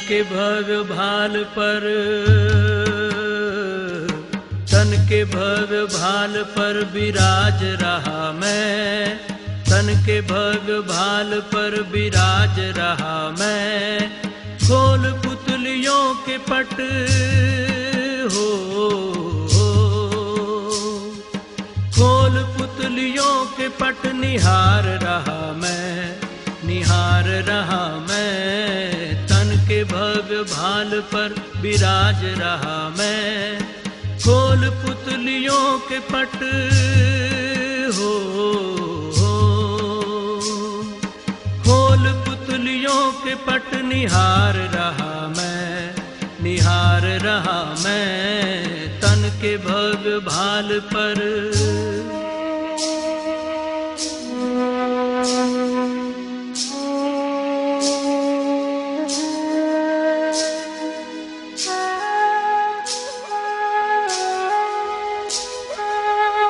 के भव्य भाल पर, तन के भव्य भाल पर विराज रहा मैं, तन के भव्य भाल पर विराज रहा मैं। खोल पुतलियों के पट हो, खोल पुतलियों के पट निहार रहा मैं, निहार रहा मैं। तन के भव्य भाल पर विराज रहा मैं। खोल पुतलियों के पट हो, खोल पुतलियों के पट निहार रहा मैं, निहार रहा मैं। तन के भव्य भाल पर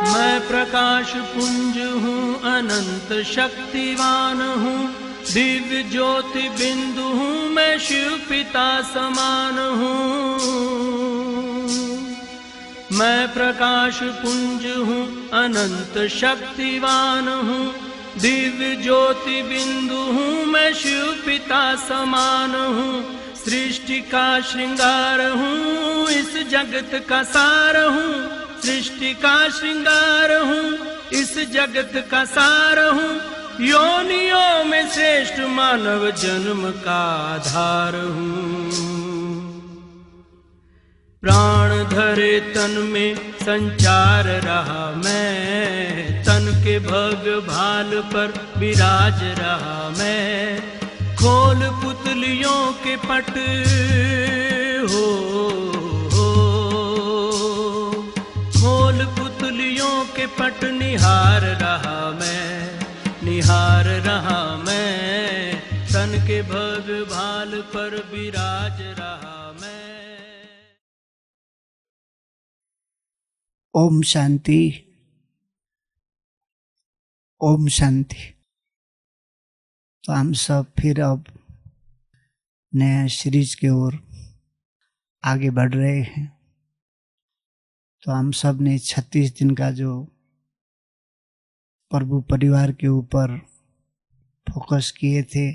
मैं प्रकाश पुंज हूँ, अनंत शक्तिवान हूँ, दिव्य ज्योति बिंदु हूँ, मैं शिव पिता समान हूँ। मैं प्रकाश पुंज हूँ, अनंत शक्तिवान हूँ, दिव्य ज्योति बिंदु हूँ, मैं शिव पिता समान हूँ। सृष्टि का श्रृंगार हूँ, इस जगत का सार हूँ, सृष्टि का श्रृंगार हूँ, इस जगत का सार हूँ। योनियों में श्रेष्ठ मानव जन्म का आधार हूँ। प्राण धरे तन में संचार रहा मैं, तन के भव्य भाल पर विराज रहा मैं। खोल पुतलियों के पट हो, खोल पुतलियों के पट निहार रहा मैं, निहार रहा मैं। तन के भव्य भाल पर विराज रहा मैं। ओम शांति, ओम शांति। तो हम सब फिर अब नया सीरीज की ओर आगे बढ़ रहे हैं। तो हम सब ने 36 दिन का जो प्रभु परिवार के ऊपर फोकस किए थे,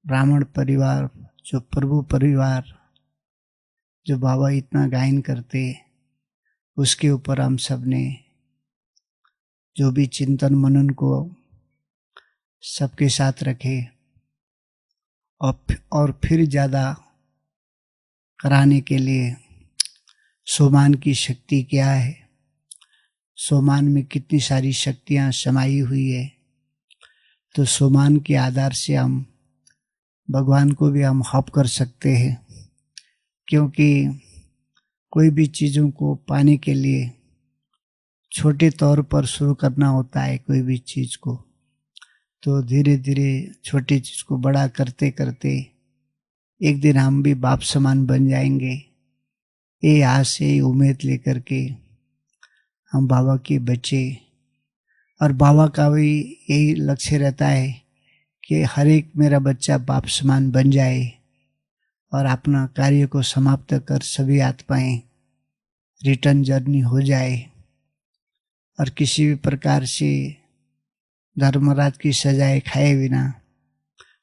ब्राह्मण परिवार, जो प्रभु परिवार, जो बाबा इतना गायन करते, उसके ऊपर हम सब ने जो भी चिंतन मनन को सबके साथ रखे और फिर ज़्यादा कराने के लिए सोमान की शक्ति क्या है, सोमान में कितनी सारी शक्तियाँ समाई हुई है। तो सोमान के आधार से हम भगवान को भी हम हप कर सकते हैं, क्योंकि कोई भी चीज़ों को पाने के लिए छोटे तौर पर शुरू करना होता है कोई भी चीज़ को। तो धीरे धीरे छोटी चीज़ को बड़ा करते करते एक दिन हम भी बाप समान बन जाएंगे। ये आस से उम्मीद लेकर के हम बाबा के बच्चे, और बाबा का भी यही लक्ष्य रहता है कि हर एक मेरा बच्चा बाप समान बन जाए और अपना कार्य को समाप्त कर सभी आत्माएं रिटर्न जर्नी हो जाए, और किसी भी प्रकार से धर्मराज की सजाएं खाए बिना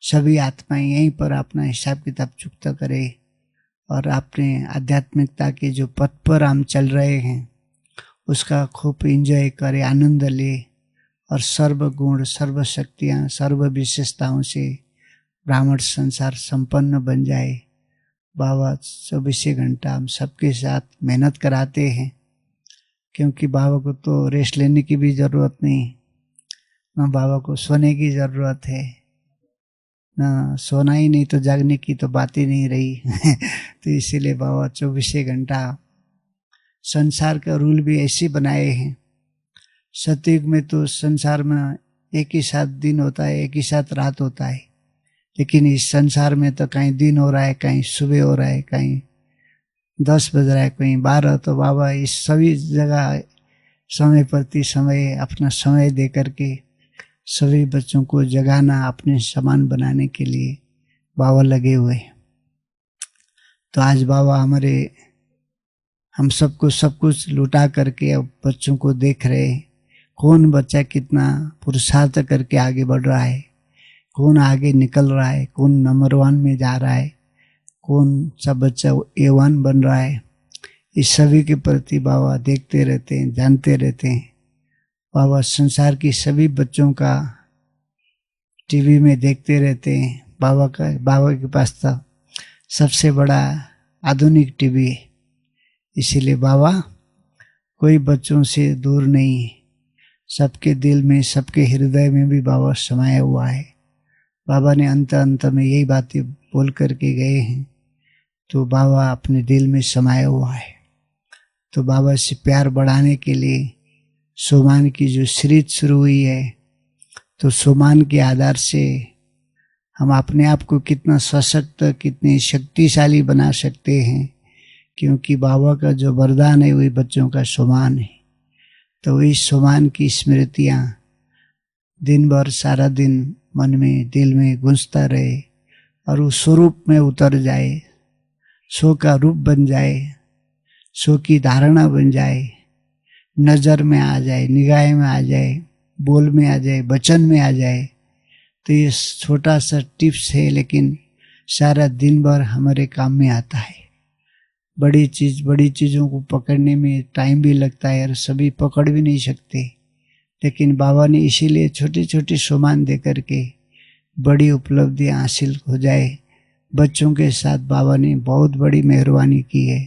सभी आत्माएं यहीं पर अपना हिसाब किताब चुकता करे और अपने आध्यात्मिकता के जो पथ पर हम चल रहे हैं उसका खूब एंजॉय करे, आनंद ले, और सर्व गुण, सर्व शक्तियाँ, सर्व विशेषताओं से ब्राह्मण संसार संपन्न बन जाए। बाबा 24 घंटा हम सबके साथ मेहनत कराते हैं, क्योंकि बाबा को तो रेस्ट लेने की भी ज़रूरत नहीं, ना बाबा को सोने की ज़रूरत है, ना सोना ही नहीं तो जागने की तो बात ही नहीं रही। तो इसीलिए बाबा 24 घंटा संसार का रूल भी ऐसे बनाए हैं। सतयुग में तो संसार में एक ही साथ दिन होता है, एक ही साथ रात होता है, लेकिन इस संसार में तो कहीं दिन हो रहा है, कहीं सुबह हो रहा है, कहीं 10 बज रहा है, कहीं 12। तो बाबा इस सभी जगह समय प्रति समय अपना समय दे करके सभी बच्चों को जगाना, अपने समान बनाने के लिए बाबा लगे हुए हैं। तो आज बाबा हमारे हम सबको सब कुछ लुटा करके अब बच्चों को देख रहे हैं, कौन बच्चा कितना पुरुषार्थ करके आगे बढ़ रहा है, कौन आगे निकल रहा है, कौन नंबर 1 में जा रहा है, कौन सा बच्चा A1 बन रहा है। इस सभी के प्रति बाबा देखते रहते हैं, जानते रहते हैं। बाबा संसार की सभी बच्चों का टीवी में देखते रहते हैं। बाबा के पास तो सबसे बड़ा आधुनिक टीवी है, इसीलिए बाबा कोई बच्चों से दूर नहीं है। सबके दिल में, सबके हृदय में भी बाबा समाया हुआ है। बाबा ने अंत में यही बातें बोल करके गए हैं, तो बाबा अपने दिल में समाया हुआ है। तो बाबा से प्यार बढ़ाने के लिए सोमान की जो सीरीज शुरू हुई है, तो सोमान के आधार से हम अपने आप को कितना सशक्त, कितने शक्तिशाली बना सकते हैं, क्योंकि बाबा का जो वरदान है वही बच्चों का सोमान है। तो इस सोमान की स्मृतियाँ दिन भर सारा दिन मन में, दिल में गूंजता रहे और उस स्वरूप में उतर जाए, सो का रूप बन जाए, सो की धारणा बन जाए, नज़र में आ जाए, निगाह में आ जाए, बोल में आ जाए, वचन में आ जाए। तो ये छोटा सा टिप्स है, लेकिन सारा दिन भर हमारे काम में आता है। बड़ी चीज़ों को पकड़ने में टाइम भी लगता है और सभी पकड़ भी नहीं सकते, लेकिन बाबा ने इसीलिए छोटे छोटे सोमान दे करके बड़ी उपलब्धियाँ हासिल हो जाए। बच्चों के साथ बाबा ने बहुत बड़ी मेहरबानी की है।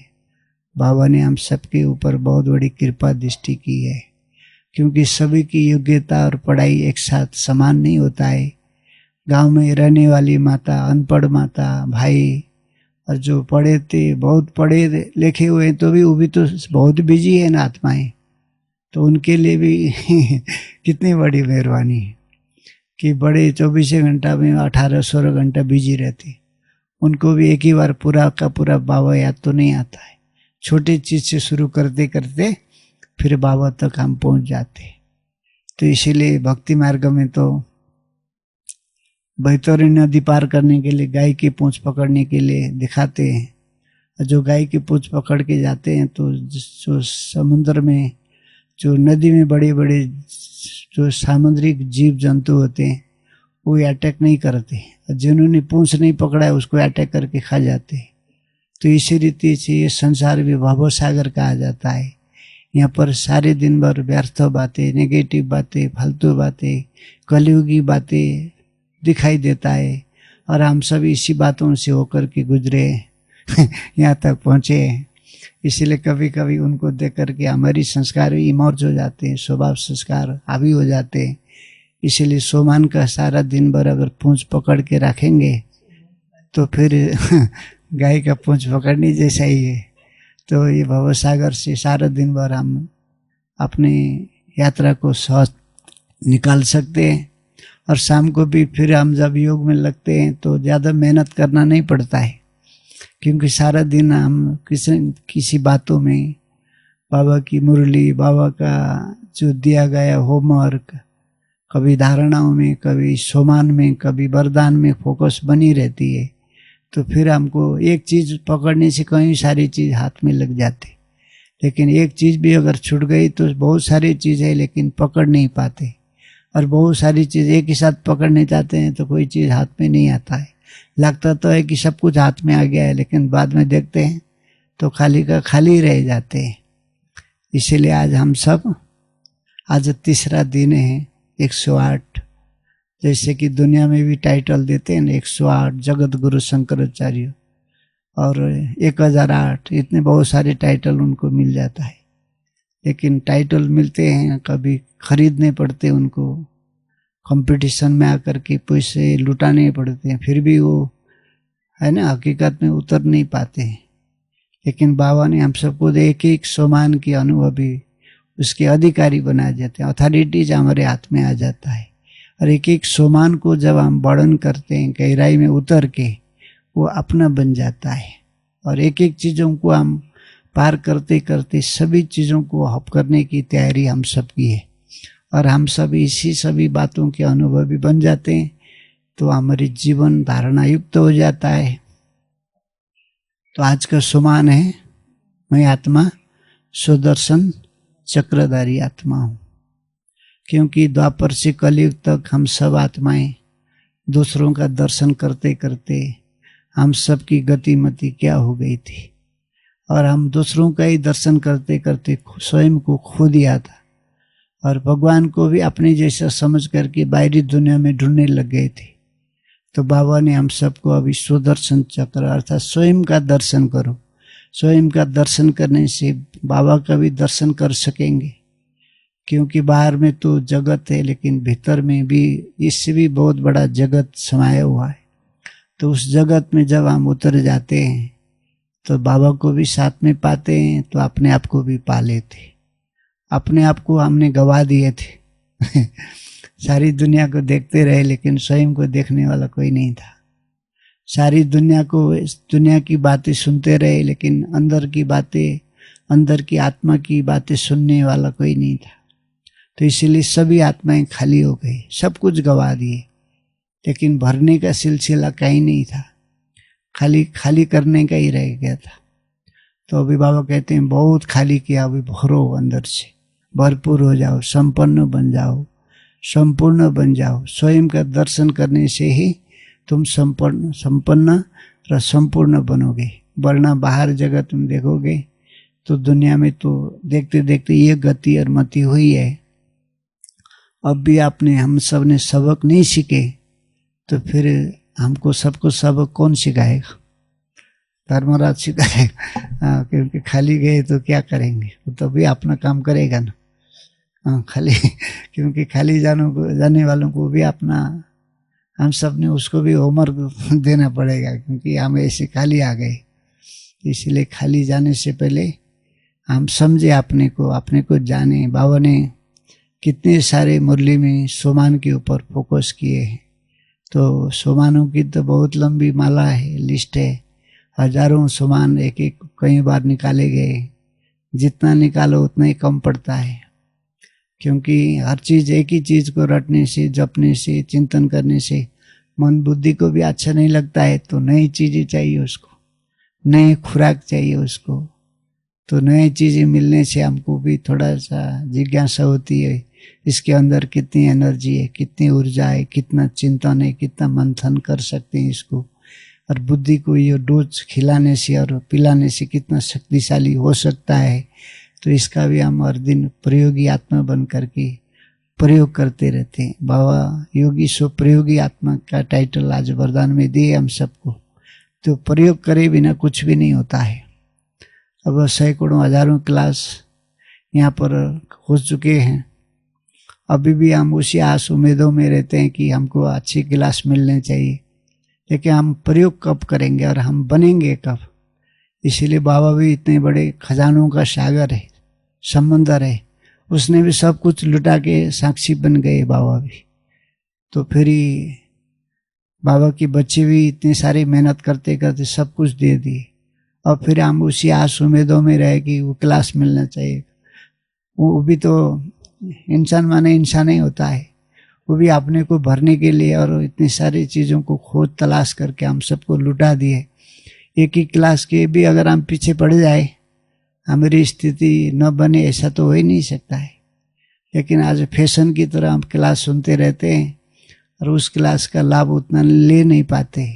बाबा ने हम सबके ऊपर बहुत बड़ी कृपा दृष्टि की है, क्योंकि सभी की योग्यता और पढ़ाई एक साथ समान नहीं होता है। गांव में रहने वाली माता, अनपढ़ माता, भाई, और जो पढ़े थे, बहुत पढ़े लिखे हुए तो भी वो भी तो बहुत बिजी है ना आत्माएं, तो उनके लिए भी कितनी बड़ी मेहरबानी है कि बड़े 24 घंटा में 18-16 घंटा बिजी रहते। उनको भी एक ही बार पूरा का पूरा बाबा याद तो नहीं आता है। छोटी चीज़ से शुरू करते करते फिर बाबा तक हम पहुंच जाते। तो इसीलिए भक्ति मार्ग में तो बैतरणी नदी पार करने के लिए गाय की पूंछ पकड़ने के लिए दिखाते हैं। जो गाय की पूंछ पकड़ के जाते हैं तो जो समुद्र में, जो नदी में बड़े बड़े जो सामुद्रिक जीव जंतु होते हैं वो अटैक नहीं करते, और जिन्होंने पूंछ नहीं पकड़ा है उसको अटैक करके खा जाते हैं। तो इसी रीति से ये संसार भी भव सागर कहा जाता है। यहाँ पर सारे दिन भर व्यर्थ बातें, नेगेटिव बातें, फालतू बातें, कलयुगी बातें दिखाई देता है, और हम सब इसी बातों से होकर के गुजरे यहाँ तक पहुँचे। इसीलिए कभी कभी उनको देख करके हमारी संस्कार भी इमर्ज हो जाते हैं, स्वभाव संस्कार हावी हो जाते हैं। इसीलिए सोमान का सारा दिन भर अगर पूंछ पकड़ के रखेंगे तो फिर गाय का पूंछ पकड़ने जैसा ही है। तो ये भवसागर से सारा दिन भर हम अपनी यात्रा को सहज निकाल सकते हैं, और शाम को भी फिर हम जब योग में लगते हैं तो ज़्यादा मेहनत करना नहीं पड़ता है, क्योंकि सारा दिन हम किसी बातों में बाबा की मुरली, बाबा का जो दिया गया होमवर्क, कभी धारणाओं में, कभी सोमान में, कभी वरदान में फोकस बनी रहती है। तो फिर हमको एक चीज़ पकड़ने से कई सारी चीज़ हाथ में लग जाती, लेकिन एक चीज़ भी अगर छूट गई तो बहुत सारी चीज़ है लेकिन पकड़ नहीं पाते, और बहुत सारी चीज़ एक ही साथ पकड़ने चाहते हैं तो कोई चीज़ हाथ में नहीं आता है। लगता तो है कि सब कुछ हाथ में आ गया है, लेकिन बाद में देखते हैं तो खाली का खाली रह जाते हैं। इसीलिए आज हम सब, आज तीसरा दिन है 108, जैसे कि दुनिया में भी टाइटल देते हैं ना, 108 जगत गुरु शंकराचार्य और 1008, इतने बहुत सारे टाइटल उनको मिल जाता है। लेकिन टाइटल मिलते हैं, कभी खरीदने पड़ते उनको, कंपटीशन में आकर के पैसे लुटाने पड़ते हैं, फिर भी वो है ना हकीकत में उतर नहीं पाते हैं। लेकिन बाबा ने हम सबको एक एक सोमान की अनुभवी, उसके अधिकारी बना जाते हैं, अथॉरिटीज हमारे हाथ में आ जाता है। और एक एक सोमान को जब हम वर्णन करते हैं, गहराई में उतर के, वो अपना बन जाता है। और एक एक चीज़ों को हम पार करते करते सभी चीज़ों को हप करने की तैयारी हम सब की है, और हम सब इसी सभी बातों के अनुभवी बन जाते हैं। तो हमारी जीवन धारणा युक्त हो जाता है। तो आज का सुमान है, मैं आत्मा सुदर्शन चक्रधारी आत्मा हूँ। क्योंकि द्वापर से कलयुग तक हम सब आत्माएं दूसरों का दर्शन करते करते हम सब की गतिमति क्या हो गई थी, और हम दूसरों का ही दर्शन करते करते स्वयं को खो दिया था, और भगवान को भी अपने जैसा समझ करके बाहरी दुनिया में ढूंढने लग गए थे। तो बाबा ने हम सबको अभी सुदर्शन चक्र अर्थात स्वयं का दर्शन करो। स्वयं का दर्शन करने से बाबा का भी दर्शन कर सकेंगे, क्योंकि बाहर में तो जगत है लेकिन भीतर में भी इससे भी बहुत बड़ा जगत समाया हुआ है। तो उस जगत में जब हम उतर जाते हैं तो बाबा को भी साथ में पाते हैं, तो अपने आप को भी पा लेते। अपने आप को हमने गवा दिए थे सारी दुनिया को देखते रहे लेकिन स्वयं को देखने वाला कोई नहीं था। सारी दुनिया को इस दुनिया की बातें सुनते रहे लेकिन अंदर की बातें, अंदर की आत्मा की बातें सुनने वाला कोई नहीं था। तो इसीलिए सभी आत्माएं खाली हो गई, सब कुछ गवा दिए, लेकिन भरने का सिलसिला कहीं नहीं था, खाली खाली करने का ही रह गया था। तो अभी बाबा कहते हैं बहुत खाली किया, अभी भरो, अंदर से भरपूर हो जाओ, संपन्न बन जाओ, संपूर्ण बन जाओ। स्वयं का दर्शन करने से ही तुम संपन्न और संपूर्ण बनोगे। वरना बाहर जगत में देखोगे तो दुनिया में तो देखते देखते ये गति और मति हुई है। अब भी आपने हम सब ने सबक नहीं सीखे तो फिर हमको सबको सबक कौन सिखाएगा? धर्मराज सिखाएगा। क्योंकि खाली गए तो क्या करेंगे, वो तो भी अपना काम करेगा ना। खाली क्योंकि खाली जाने वालों को भी अपना, हम सब ने उसको भी होमवर्क देना पड़ेगा, क्योंकि हम ऐसे खाली आ गए। इसलिए खाली जाने से पहले हम समझे अपने को जाने। बाबा ने कितने सारे मुरली में सोमान के ऊपर फोकस किए हैं। तो सोमानों की तो बहुत लंबी माला है, लिस्ट है, हजारों सोमान एक एक कई बार निकाले गए। जितना निकालो उतना ही कम पड़ता है, क्योंकि हर चीज़ एक ही चीज़ को रटने से, जपने से, चिंतन करने से मन बुद्धि को भी अच्छा नहीं लगता है। तो नई चीज़ें चाहिए उसको, नई खुराक चाहिए उसको। तो नई चीज़ें मिलने से हमको भी थोड़ा सा जिज्ञासा होती है, इसके अंदर कितनी एनर्जी है, कितनी ऊर्जा है, कितना चिंतन है, कितना मंथन कर सकते हैं इसको। और बुद्धि को ये डोज खिलाने से और पिलाने से कितना शक्तिशाली हो सकता है। तो इसका भी हम हर दिन प्रयोगी आत्मा बन करके प्रयोग करते रहते हैं। बाबा योगी सो प्रयोगी आत्मा का टाइटल आज वरदान में दिए हम सबको। तो प्रयोग करे बिना कुछ भी नहीं होता है। अब सैकड़ों हजारों क्लास यहाँ पर हो चुके हैं। अभी भी हम उसी आस उम्मीदों में रहते हैं कि हमको अच्छी क्लास मिलने चाहिए, लेकिन हम प्रयोग कब करेंगे और हम बनेंगे कब? इसीलिए बाबा भी इतने बड़े खजानों का सागर है, समंदर है, उसने भी सब कुछ लुटा के साक्षी बन गए बाबा भी। तो फिर ही बाबा के बच्चे भी इतने सारी मेहनत करते करते सब कुछ दे दिए, और फिर हम उसी आस उम्मीदों में रहे कि वो क्लास मिलना चाहिए। वो भी तो इंसान माने इंसान ही होता है, वो भी अपने को भरने के लिए और इतनी सारी चीज़ों को खोज तलाश करके हम सबको लुटा दिए। एक ही क्लास के भी अगर हम पीछे पड़ जाए, हमारी स्थिति न बने, ऐसा तो हो ही नहीं सकता है। लेकिन आज फैशन की तरह हम क्लास सुनते रहते हैं और उस क्लास का लाभ उतना ले नहीं पाते।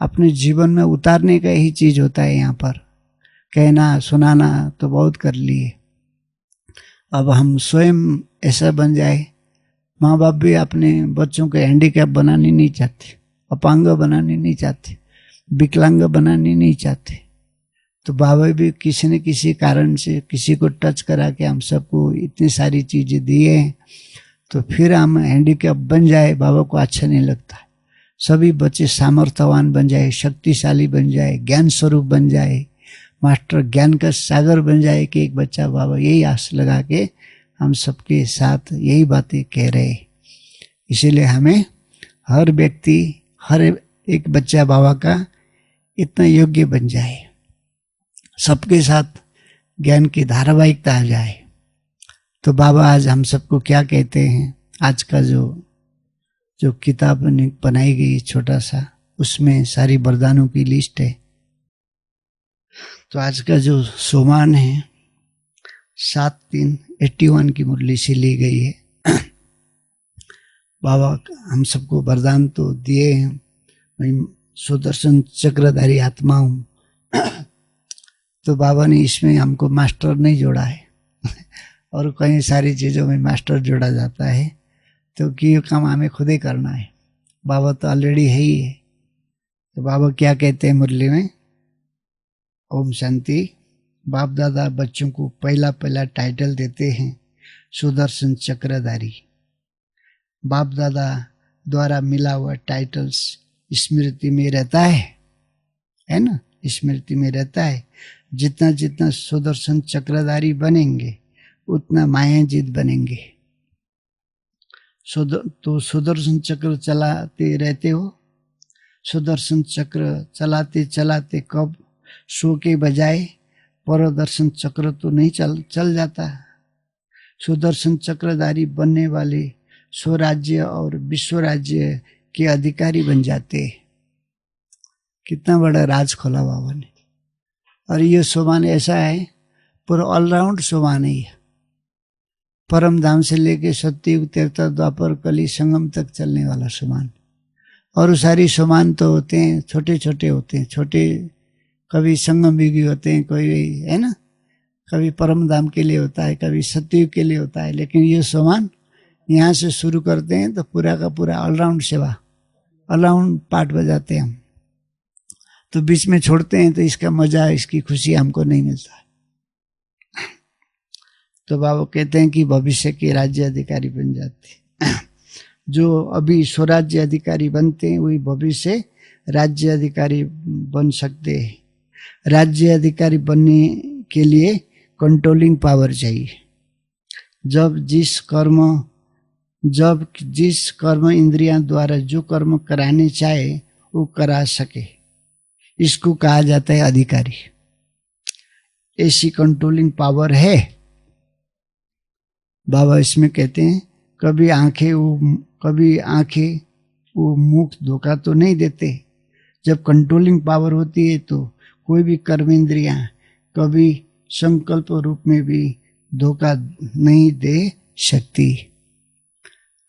अपने जीवन में उतारने का ही चीज़ होता है। यहाँ पर कहना सुनाना तो बहुत कर लिए, अब हम स्वयं ऐसा बन जाए। माँ बाप भी अपने बच्चों को हैंडीकैप बनाने नहीं चाहते, अपांग बनाने नहीं चाहते, विकलांग बनाने नहीं चाहते। तो बाबा भी किसी न किसी कारण से किसी को टच करा के हम सबको इतनी सारी चीज़ें दिए हैं। तो फिर हम हैंडीकैप बन जाए, बाबा को अच्छा नहीं लगता। सभी बच्चे सामर्थ्यवान बन जाए, शक्तिशाली बन जाए, ज्ञान स्वरूप बन जाए, मास्टर ज्ञान का सागर बन जाए कि एक बच्चा बाबा, यही आस लगा के हम सबके साथ यही बातें कह रहे। इसीलिए हमें हर व्यक्ति, हर एक बच्चा बाबा का इतना योग्य बन जाए, सबके साथ ज्ञान की धारावाहिकता आ जाए। तो बाबा आज हम सबको क्या कहते हैं, आज का जो किताब बनाई गई छोटा सा, उसमें सारी वरदानों की लिस्ट है। तो आज का जो सोमान है 7/3/81 की मुरली से ली गई है। बाबा हम सबको वरदान तो दिए हैं, मैं सुदर्शन चक्रधारी आत्मा हूँ। तो बाबा ने इसमें हमको मास्टर नहीं जोड़ा है और कई सारी चीज़ों में मास्टर जोड़ा जाता है, तो कि ये काम हमें खुद ही करना है। बाबा तो ऑलरेडी है ही है। तो बाबा क्या कहते हैं मुरली में? ओम शांति। बाप दादा बच्चों को पहला टाइटल देते हैं सुदर्शन चक्रधारी। बाप दादा द्वारा मिला हुआ टाइटल्स स्मृति में रहता है ना, स्मृति में रहता है। जितना जितना सुदर्शन चक्रधारी बनेंगे उतना मायाजीत बनेंगे। तो सुदर्शन चक्र चलाते रहते हो। सुदर्शन चक्र चलाते चलाते कब सो के बजाय परदर्शन चक्र तो नहीं चल जाता। सुदर्शन चक्रधारी बनने वाले स्वराज्य और विश्व राज्य के अधिकारी बन जाते। कितना बड़ा राज खोला बाबा ने। और ये सोमान ऐसा है, पूरा ऑलराउंड सोमान है। परम धाम से लेके सत्ययुग त्रेता द्वापर कली संगम तक चलने वाला सोमान। और सारी सोमान तो होते हैं छोटे छोटे होते हैं, छोटे कभी संगम युगी होते हैं, कोई है ना, कभी परम धाम के लिए होता है, कभी सत्ययुग के लिए होता है। लेकिन ये सोमान यहाँ से शुरू करते हैं तो पूरा का पूरा ऑलराउंड सेवा, ऑलराउंड पार्ट बजाते हैं हम। तो बीच में छोड़ते हैं तो इसका मजा, इसकी खुशी हमको नहीं मिलता। तो बाबा कहते हैं कि भविष्य के राज्य अधिकारी बन जाते। जो अभी स्वराज्य अधिकारी बनते हैं वही भविष्य राज्य अधिकारी बन सकते हैं। राज्य अधिकारी बनने के लिए कंट्रोलिंग पावर चाहिए। जब जिस कर्म इंद्रियां द्वारा जो कर्म कराने चाहे वो करा सके, इसको कहा जाता है अधिकारी। ऐसी कंट्रोलिंग पावर है। बाबा इसमें कहते हैं कभी आंखें वो मुख धोखा तो नहीं देते। जब कंट्रोलिंग पावर होती है तो कोई भी कर्म इंद्रियां कभी संकल्प रूप में भी धोखा नहीं दे सकती।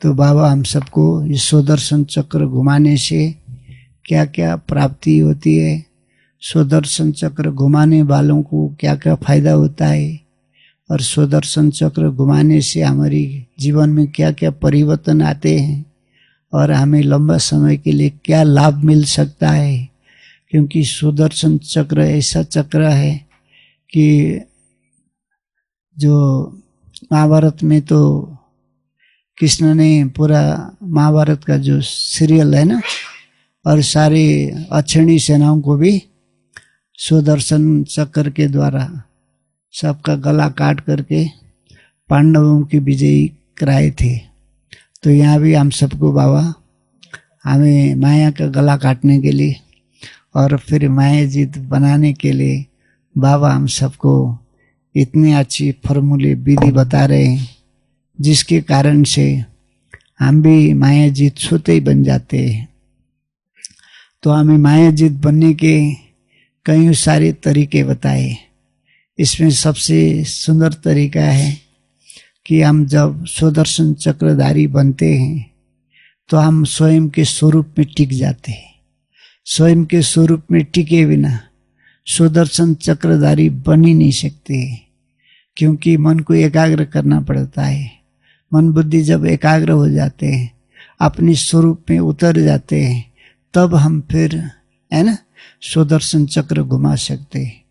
तो बाबा हम सबको इस सुदर्शन चक्र घुमाने से क्या क्या प्राप्ति होती है, सुदर्शन चक्र घुमाने वालों को क्या क्या फायदा होता है, और सुदर्शन चक्र घुमाने से हमारी जीवन में क्या क्या परिवर्तन आते हैं, और हमें लंबा समय के लिए क्या लाभ मिल सकता है। क्योंकि सुदर्शन चक्र ऐसा चक्र है कि जो महाभारत में तो कृष्ण ने पूरा महाभारत का जो सीरियल है ना, और सारी अक्षणी सेनाओं को भी सुदर्शन चक्र के द्वारा सबका गला काट करके पांडवों की विजयी कराए थे। तो यहाँ भी हम सबको बाबा हमें माया का गला काटने के लिए और फिर माया जीत बनाने के लिए बाबा हम सबको इतनी अच्छी फॉर्मूले विधि बता रहे हैं, जिसके कारण से हम भी माया जीत स्वतः ही बन जाते हैं। तो हमें माया जीत बनने के कई सारे तरीके बताए। इसमें सबसे सुंदर तरीका है कि हम जब सुदर्शन चक्रधारी बनते हैं तो हम स्वयं के स्वरूप में टिक जाते हैं। स्वयं के स्वरूप में टिके बिना सुदर्शन चक्रधारी बन ही नहीं सकते, क्योंकि मन को एकाग्र करना पड़ता है। मन बुद्धि जब एकाग्र हो जाते हैं, अपने स्वरूप में उतर जाते हैं, तब हम फिर है ना सुदर्शन चक्र घुमा सकते हैं।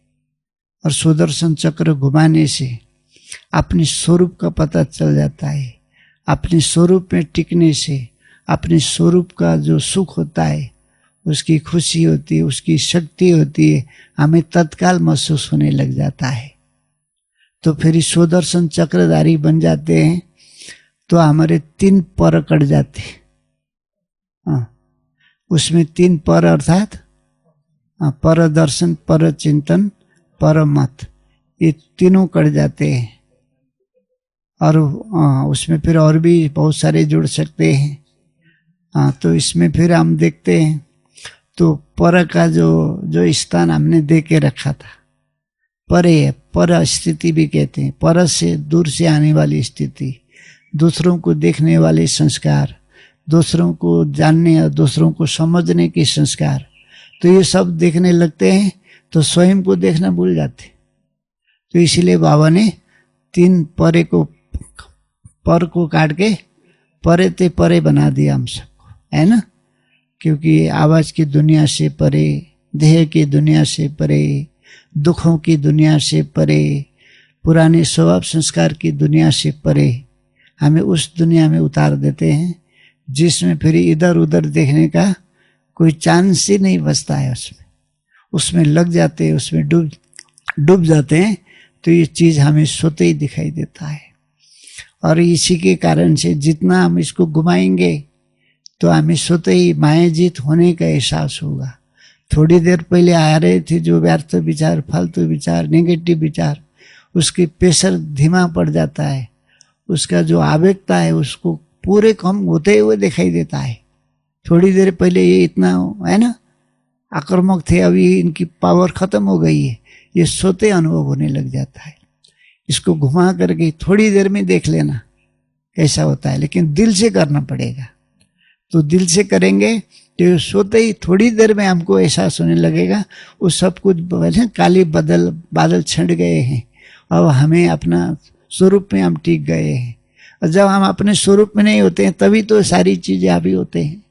और सुदर्शन चक्र घुमाने से अपने स्वरूप का पता चल जाता है। अपने स्वरूप में टिकने से अपने स्वरूप का जो सुख होता है, उसकी खुशी होती है, उसकी शक्ति होती है, हमें तत्काल महसूस होने लग जाता है। तो फिर सुदर्शन चक्रधारी बन जाते हैं तो हमारे 3 पर कट जाते हैं। उसमें 3 पर अर्थात पर दर्शन, पर चिंतन, पर मत, ये तीनों कट जाते हैं। और उसमें फिर और भी बहुत सारे जुड़ सकते हैं। तो इसमें फिर हम देखते हैं तो पर का जो स्थान हमने दे के रखा था, परे है, पर स्थिति भी कहते हैं, पर से दूर से आने वाली स्थिति, दूसरों को देखने वाले संस्कार, दूसरों को जानने और दूसरों को समझने के संस्कार। तो ये सब देखने लगते हैं तो स्वयं को देखना भूल जाते। तो इसीलिए बाबा ने 3 परे को, पर को काट के परे ते परे बना दिया हम सबको, है ना। क्योंकि आवाज की दुनिया से परे, देह की दुनिया से परे, दुखों की दुनिया से परे, पुराने स्वभाव संस्कार की दुनिया से परे हमें उस दुनिया में उतार देते हैं जिसमें फिर इधर उधर देखने का कोई चांस ही नहीं बचता है। उसमें लग जाते हैं, उसमें डूब जाते हैं। तो ये चीज हमें सोते ही दिखाई देता है। और इसी के कारण से जितना हम इसको घुमाएंगे तो हमें सोते ही मायाजीत होने का एहसास होगा। थोड़ी देर पहले आ रहे थे जो व्यर्थ विचार, फालतू विचार, नेगेटिव विचार, उसकी प्रेशर धीमा पड़ जाता है। उसका जो आवेगता है उसको पूरे कम होते हुए दिखाई देता है। थोड़ी देर पहले ये इतना है ना आक्रामक थे, अभी इनकी पावर खत्म हो गई है, ये सोते अनुभव होने लग जाता है। इसको घुमा करके थोड़ी देर में देख लेना कैसा होता है, लेकिन दिल से करना पड़ेगा। तो दिल से करेंगे तो सोते ही थोड़ी देर में हमको एहसास होने लगेगा वो सब कुछ काली बादल छंट गए हैं, अब हमें अपना स्वरूप में हम टिक गए हैं। और जब हम अपने स्वरूप में नहीं होते हैं तभी तो सारी चीजें अभी होते हैं।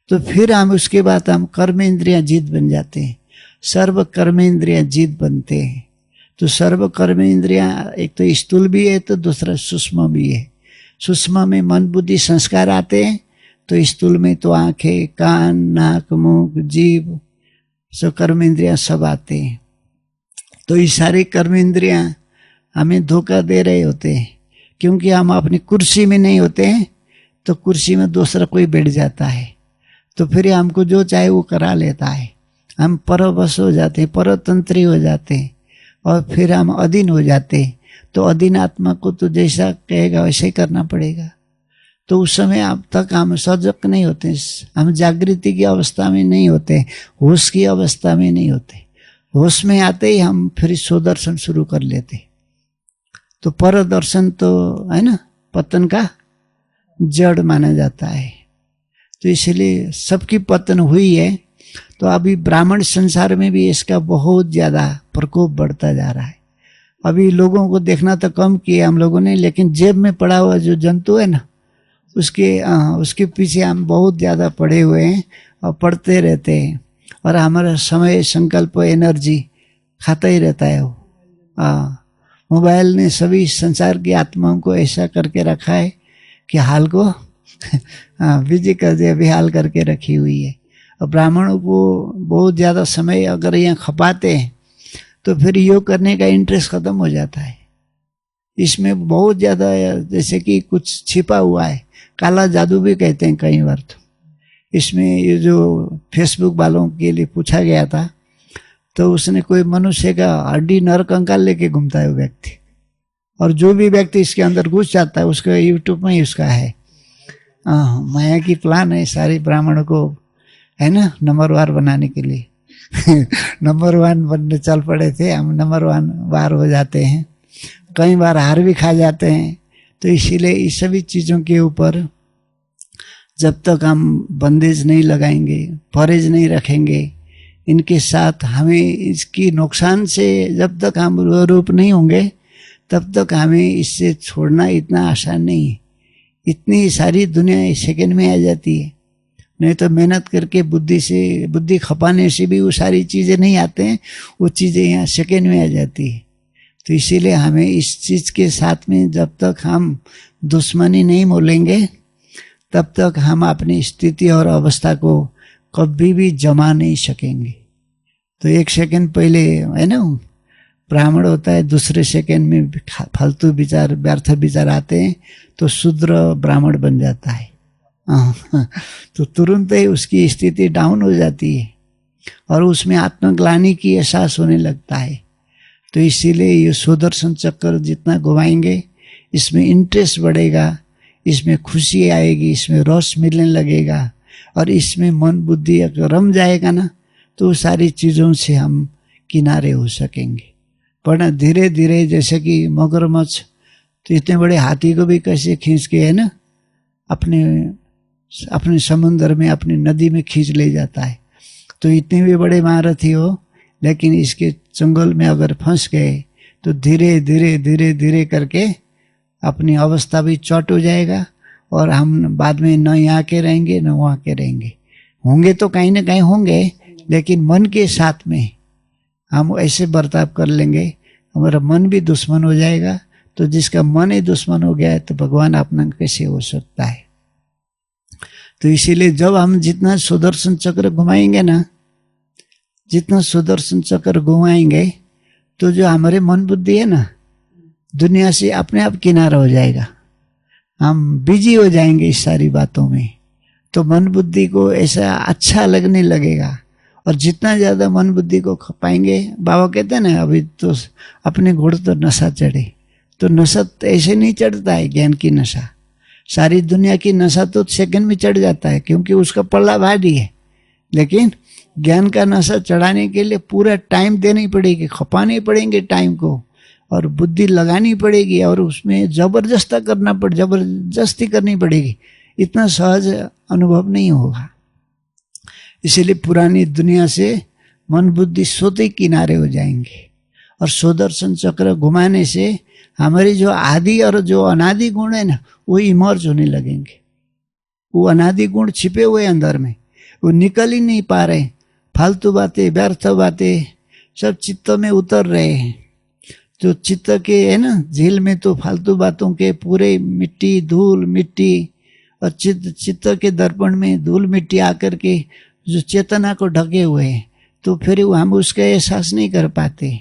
तो फिर हम उसके बाद हम कर्मेंद्रियां जीत बन जाते हैं, सर्व कर्मेंद्रियां जीत बनते हैं। तो सर्व कर्मेंद्रियां एक तो स्थूल भी है तो दूसरा सूक्ष्म भी है। सूक्ष्म में मन बुद्धि संस्कार आते हैं, तो स्थूल में तो आंखें, कान, नाक, मुख, जीभ, सब कर्मेंद्रियां सब आते हैं। तो ये सारी कर्मेंद्रियां हमें धोखा दे रहे होते हैं, क्योंकि हम अपनी कुर्सी में नहीं होते हैं तो कुर्सी में दूसरा कोई बैठ जाता है, तो फिर हमको जो चाहे वो करा लेता है। हम परवश हो जाते हैं, परतंत्री हो जाते हैं, और फिर हम अधीन हो जाते हैं। तो अधीन आत्मा को तो जैसा कहेगा वैसे ही करना पड़ेगा। तो उस समय अब तक हम सजग नहीं होते, हम जागृति की अवस्था में नहीं होते, होश की अवस्था में नहीं होते। होश में आते ही हम फिर स्वदर्शन शुरू कर लेते। तो पर दर्शन तो है ना पतन का जड़ माना जाता है। तो इसलिए सबकी पतन हुई है। तो अभी ब्राह्मण संसार में भी इसका बहुत ज्यादा प्रकोप बढ़ता जा रहा है। अभी लोगों को देखना तो कम किया हम लोगों ने, लेकिन जेब में पड़ा हुआ जो जंतु है ना उसके पीछे हम बहुत ज्यादा पड़े हुए हैं और पढ़ते रहते हैं। और हमारा समय, संकल्प, एनर्जी खाता ही रहता है वो। मोबाइल ने सभी संसार की आत्माओं को ऐसा करके रखा है कि हाल को बिजी कर दिया, बेहाल करके रखी हुई है। और ब्राह्मणों को बहुत ज़्यादा समय अगर यहाँ खपाते हैं तो फिर योग करने का इंटरेस्ट खत्म हो जाता है। इसमें बहुत ज़्यादा जैसे कि कुछ छिपा हुआ है, काला जादू भी कहते हैं कई बार। तो इसमें ये जो फेसबुक वालों के लिए पूछा गया था तो उसने कोई मनुष्य का हड्डी नर कंकाल लेके घूमता है वो व्यक्ति, और जो भी व्यक्ति इसके अंदर घुस जाता है उसका यूट्यूब में ही उसका है। माया की प्लान है सारे ब्राह्मणों को, है ना, नंबर वार बनाने के लिए नंबर 1 बनने चल पड़े थे, हम नंबर 1 वार हो जाते हैं, कई बार हार भी खा जाते हैं। तो इसीलिए इस सभी चीज़ों के ऊपर जब तक हम बंदेज नहीं लगाएंगे, परहेज नहीं रखेंगे, इनके साथ हमें इसकी नुकसान से जब तक हम रूप नहीं होंगे तब तक हमें इससे छोड़ना इतना आसान नहीं है। इतनी सारी दुनिया एक सेकंड में आ जाती है, नहीं तो मेहनत करके बुद्धि खपाने से भी वो सारी चीज़ें नहीं आते हैं, वो चीज़ें यहाँ सेकंड में आ जाती है। तो इसीलिए हमें इस चीज़ के साथ में जब तक हम दुश्मनी नहीं मोलेंगे तब तक हम अपनी स्थिति और अवस्था को कभी भी जमा नहीं सकेंगे। तो 1 सेकंड पहले है ना ब्राह्मण होता है, दूसरे सेकंड में फालतू विचार, व्यर्थ विचार आते हैं तो शूद्र ब्राह्मण बन जाता है। तो तुरंत ही उसकी स्थिति डाउन हो जाती है और उसमें आत्मग्लानि की एहसास होने लगता है। तो इसीलिए ये सुदर्शन चक्र जितना घुमाएंगे इसमें इंटरेस्ट बढ़ेगा, इसमें खुशी आएगी, इसमें रस मिलने लगेगा, और इसमें मन बुद्धि अगर रम जाएगा ना तो सारी चीज़ों से हम किनारे हो सकेंगे। पर धीरे धीरे, जैसे कि मगरमच्छ तो इतने बड़े हाथी को भी कैसे खींच के, है ना, अपने समुद्र में, अपनी नदी में खींच ले जाता है। तो इतने भी बड़े महारथी हो, लेकिन इसके चंगुल में अगर फंस गए तो धीरे धीरे धीरे धीरे करके अपनी अवस्था भी चौट हो जाएगा, और हम बाद में न यहाँ के रहेंगे न वहाँ के रहेंगे। होंगे तो कहीं ना कहीं होंगे, लेकिन मन के साथ में हम ऐसे बर्ताव कर लेंगे, हमारा मन भी दुश्मन हो जाएगा। तो जिसका मन ही दुश्मन हो गया है तो भगवान अपना कैसे हो सकता है। तो इसीलिए जब हम जितना सुदर्शन चक्र घुमाएंगे ना, जितना सुदर्शन चक्र घुमाएंगे, तो जो हमारे मन बुद्धि है ना, दुनिया से अपने आप किनारा हो जाएगा। हम बिजी हो जाएंगे इस सारी बातों में, तो मन बुद्धि को ऐसा अच्छा लगने लगेगा। और जितना ज्यादा मन बुद्धि को खपाएंगे, बाबा कहते हैं ना, अभी तो अपने घोड़े तो नशा चढ़े, तो नशा तो ऐसे नहीं चढ़ता है। ज्ञान की नशा, सारी दुनिया की नशा तो सेकंड में चढ़ जाता है, क्योंकि उसका पल्ला भारी है। लेकिन ज्ञान का नशा चढ़ाने के लिए पूरा टाइम देनी पड़ेगी, खपाने पड़ेंगे टाइम को, और बुद्धि लगानी पड़ेगी, और उसमें जबरदस्ती करनी पड़ेगी। इतना सहज अनुभव नहीं होगा। इसीलिए पुरानी दुनिया से मन बुद्धि सोते किनारे हो जाएंगे, और सुदर्शन चक्र घुमाने से हमारी जो आदि और जो अनादि गुण है ना, वो इमर्ज होने लगेंगे। वो अनादि गुण छिपे हुए अंदर में, वो निकल ही नहीं पा रहे। फालतू बातें, व्यर्थ बातें सब चित्त में उतर रहे हैं। जो चित्त के है ना झील में, तो फालतू बातों के पूरे मिट्टी, धूल मिट्टी, और चित्त के दर्पण में धूल मिट्टी आकर के जो चेतना को ढके हुए हैं, तो फिर हम उसका एहसास नहीं कर पाते।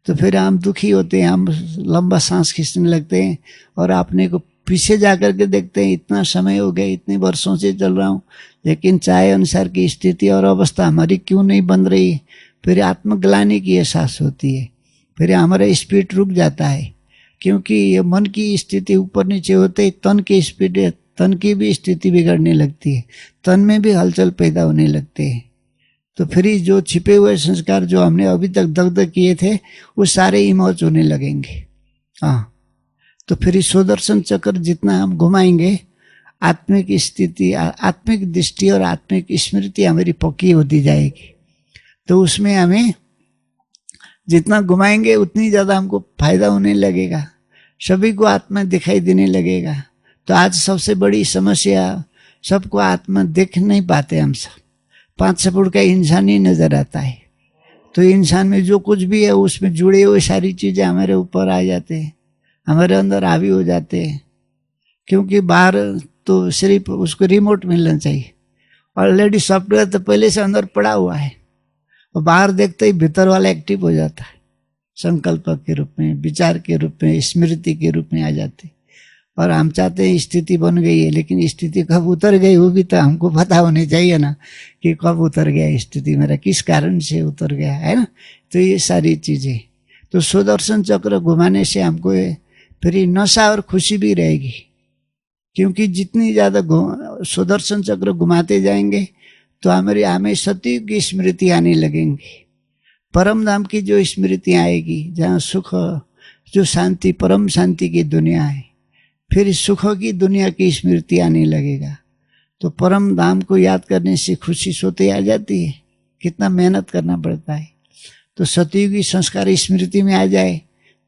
तो फिर हम दुखी होते हैं, हम लंबा सांस खींचने लगते हैं, और अपने को पीछे जाकर के देखते हैं, इतना समय हो गया, इतने वर्षों से चल रहा हूँ, लेकिन चाहे अनुसार की स्थिति और अवस्था हमारी क्यों नहीं बन रही। फिर आत्मग्लानि की एहसास होती है, फिर हमारा स्पीड रुक जाता है, क्योंकि ये मन की स्थिति ऊपर नीचे होते ही तन की स्पीड, तन की भी स्थिति बिगड़ने लगती है, तन में भी हलचल पैदा होने लगते हैं। तो फिर जो छिपे हुए संस्कार जो हमने अभी तक दग्ध किए थे, वो सारे इमर्ज होने लगेंगे। हाँ, तो फिर सुदर्शन चक्र जितना हम घुमाएंगे, आत्मिक स्थिति, आत्मिक दृष्टि और आत्मिक स्मृति हमारी पक्की होती जाएगी। तो उसमें हमें जितना घुमाएंगे उतनी ज़्यादा हमको फायदा होने लगेगा, सभी को आत्मा दिखाई देने लगेगा। तो आज सबसे बड़ी समस्या, सबको आत्मा देख नहीं पाते हम सब। 5 फुट का इंसान ही नजर आता है। तो इंसान में जो कुछ भी है उसमें जुड़े हुए सारी चीजें हमारे ऊपर आ जाते हैं, हमारे अंदर हावी हो जाते हैं। क्योंकि बाहर तो सिर्फ उसको रिमोट मिलना चाहिए, ऑलरेडी सॉफ्टवेयर तो पहले से अंदर पड़ा हुआ है, और बाहर देखते ही भीतर वाला एक्टिव हो जाता है, संकल्प के रूप में, विचार के रूप में, स्मृति के रूप में आ जाते। और हम चाहते हैं स्थिति बन गई है, लेकिन स्थिति कब उतर गई वो भी तो हमको पता होनी चाहिए ना, कि कब उतर गया स्थिति, मेरा किस कारण से उतर गया है ना। तो ये सारी चीजें, तो सुदर्शन चक्र घुमाने से हमको फिर नशा और खुशी भी रहेगी, क्योंकि जितनी ज्यादा सुदर्शन चक्र घुमाते जाएंगे तो हमें सतयुग की स्मृति आने लगेंगी, परम धाम की जो स्मृतियाँ आएगी, जहाँ सुख, जो शांति, परम शांति की दुनिया है, फिर सुखों की दुनिया की स्मृति आने लगेगा। तो परम धाम को याद करने से खुशी सोते आ जाती है, कितना मेहनत करना पड़ता है। तो सतयुगी संस्कार स्मृति में आ जाए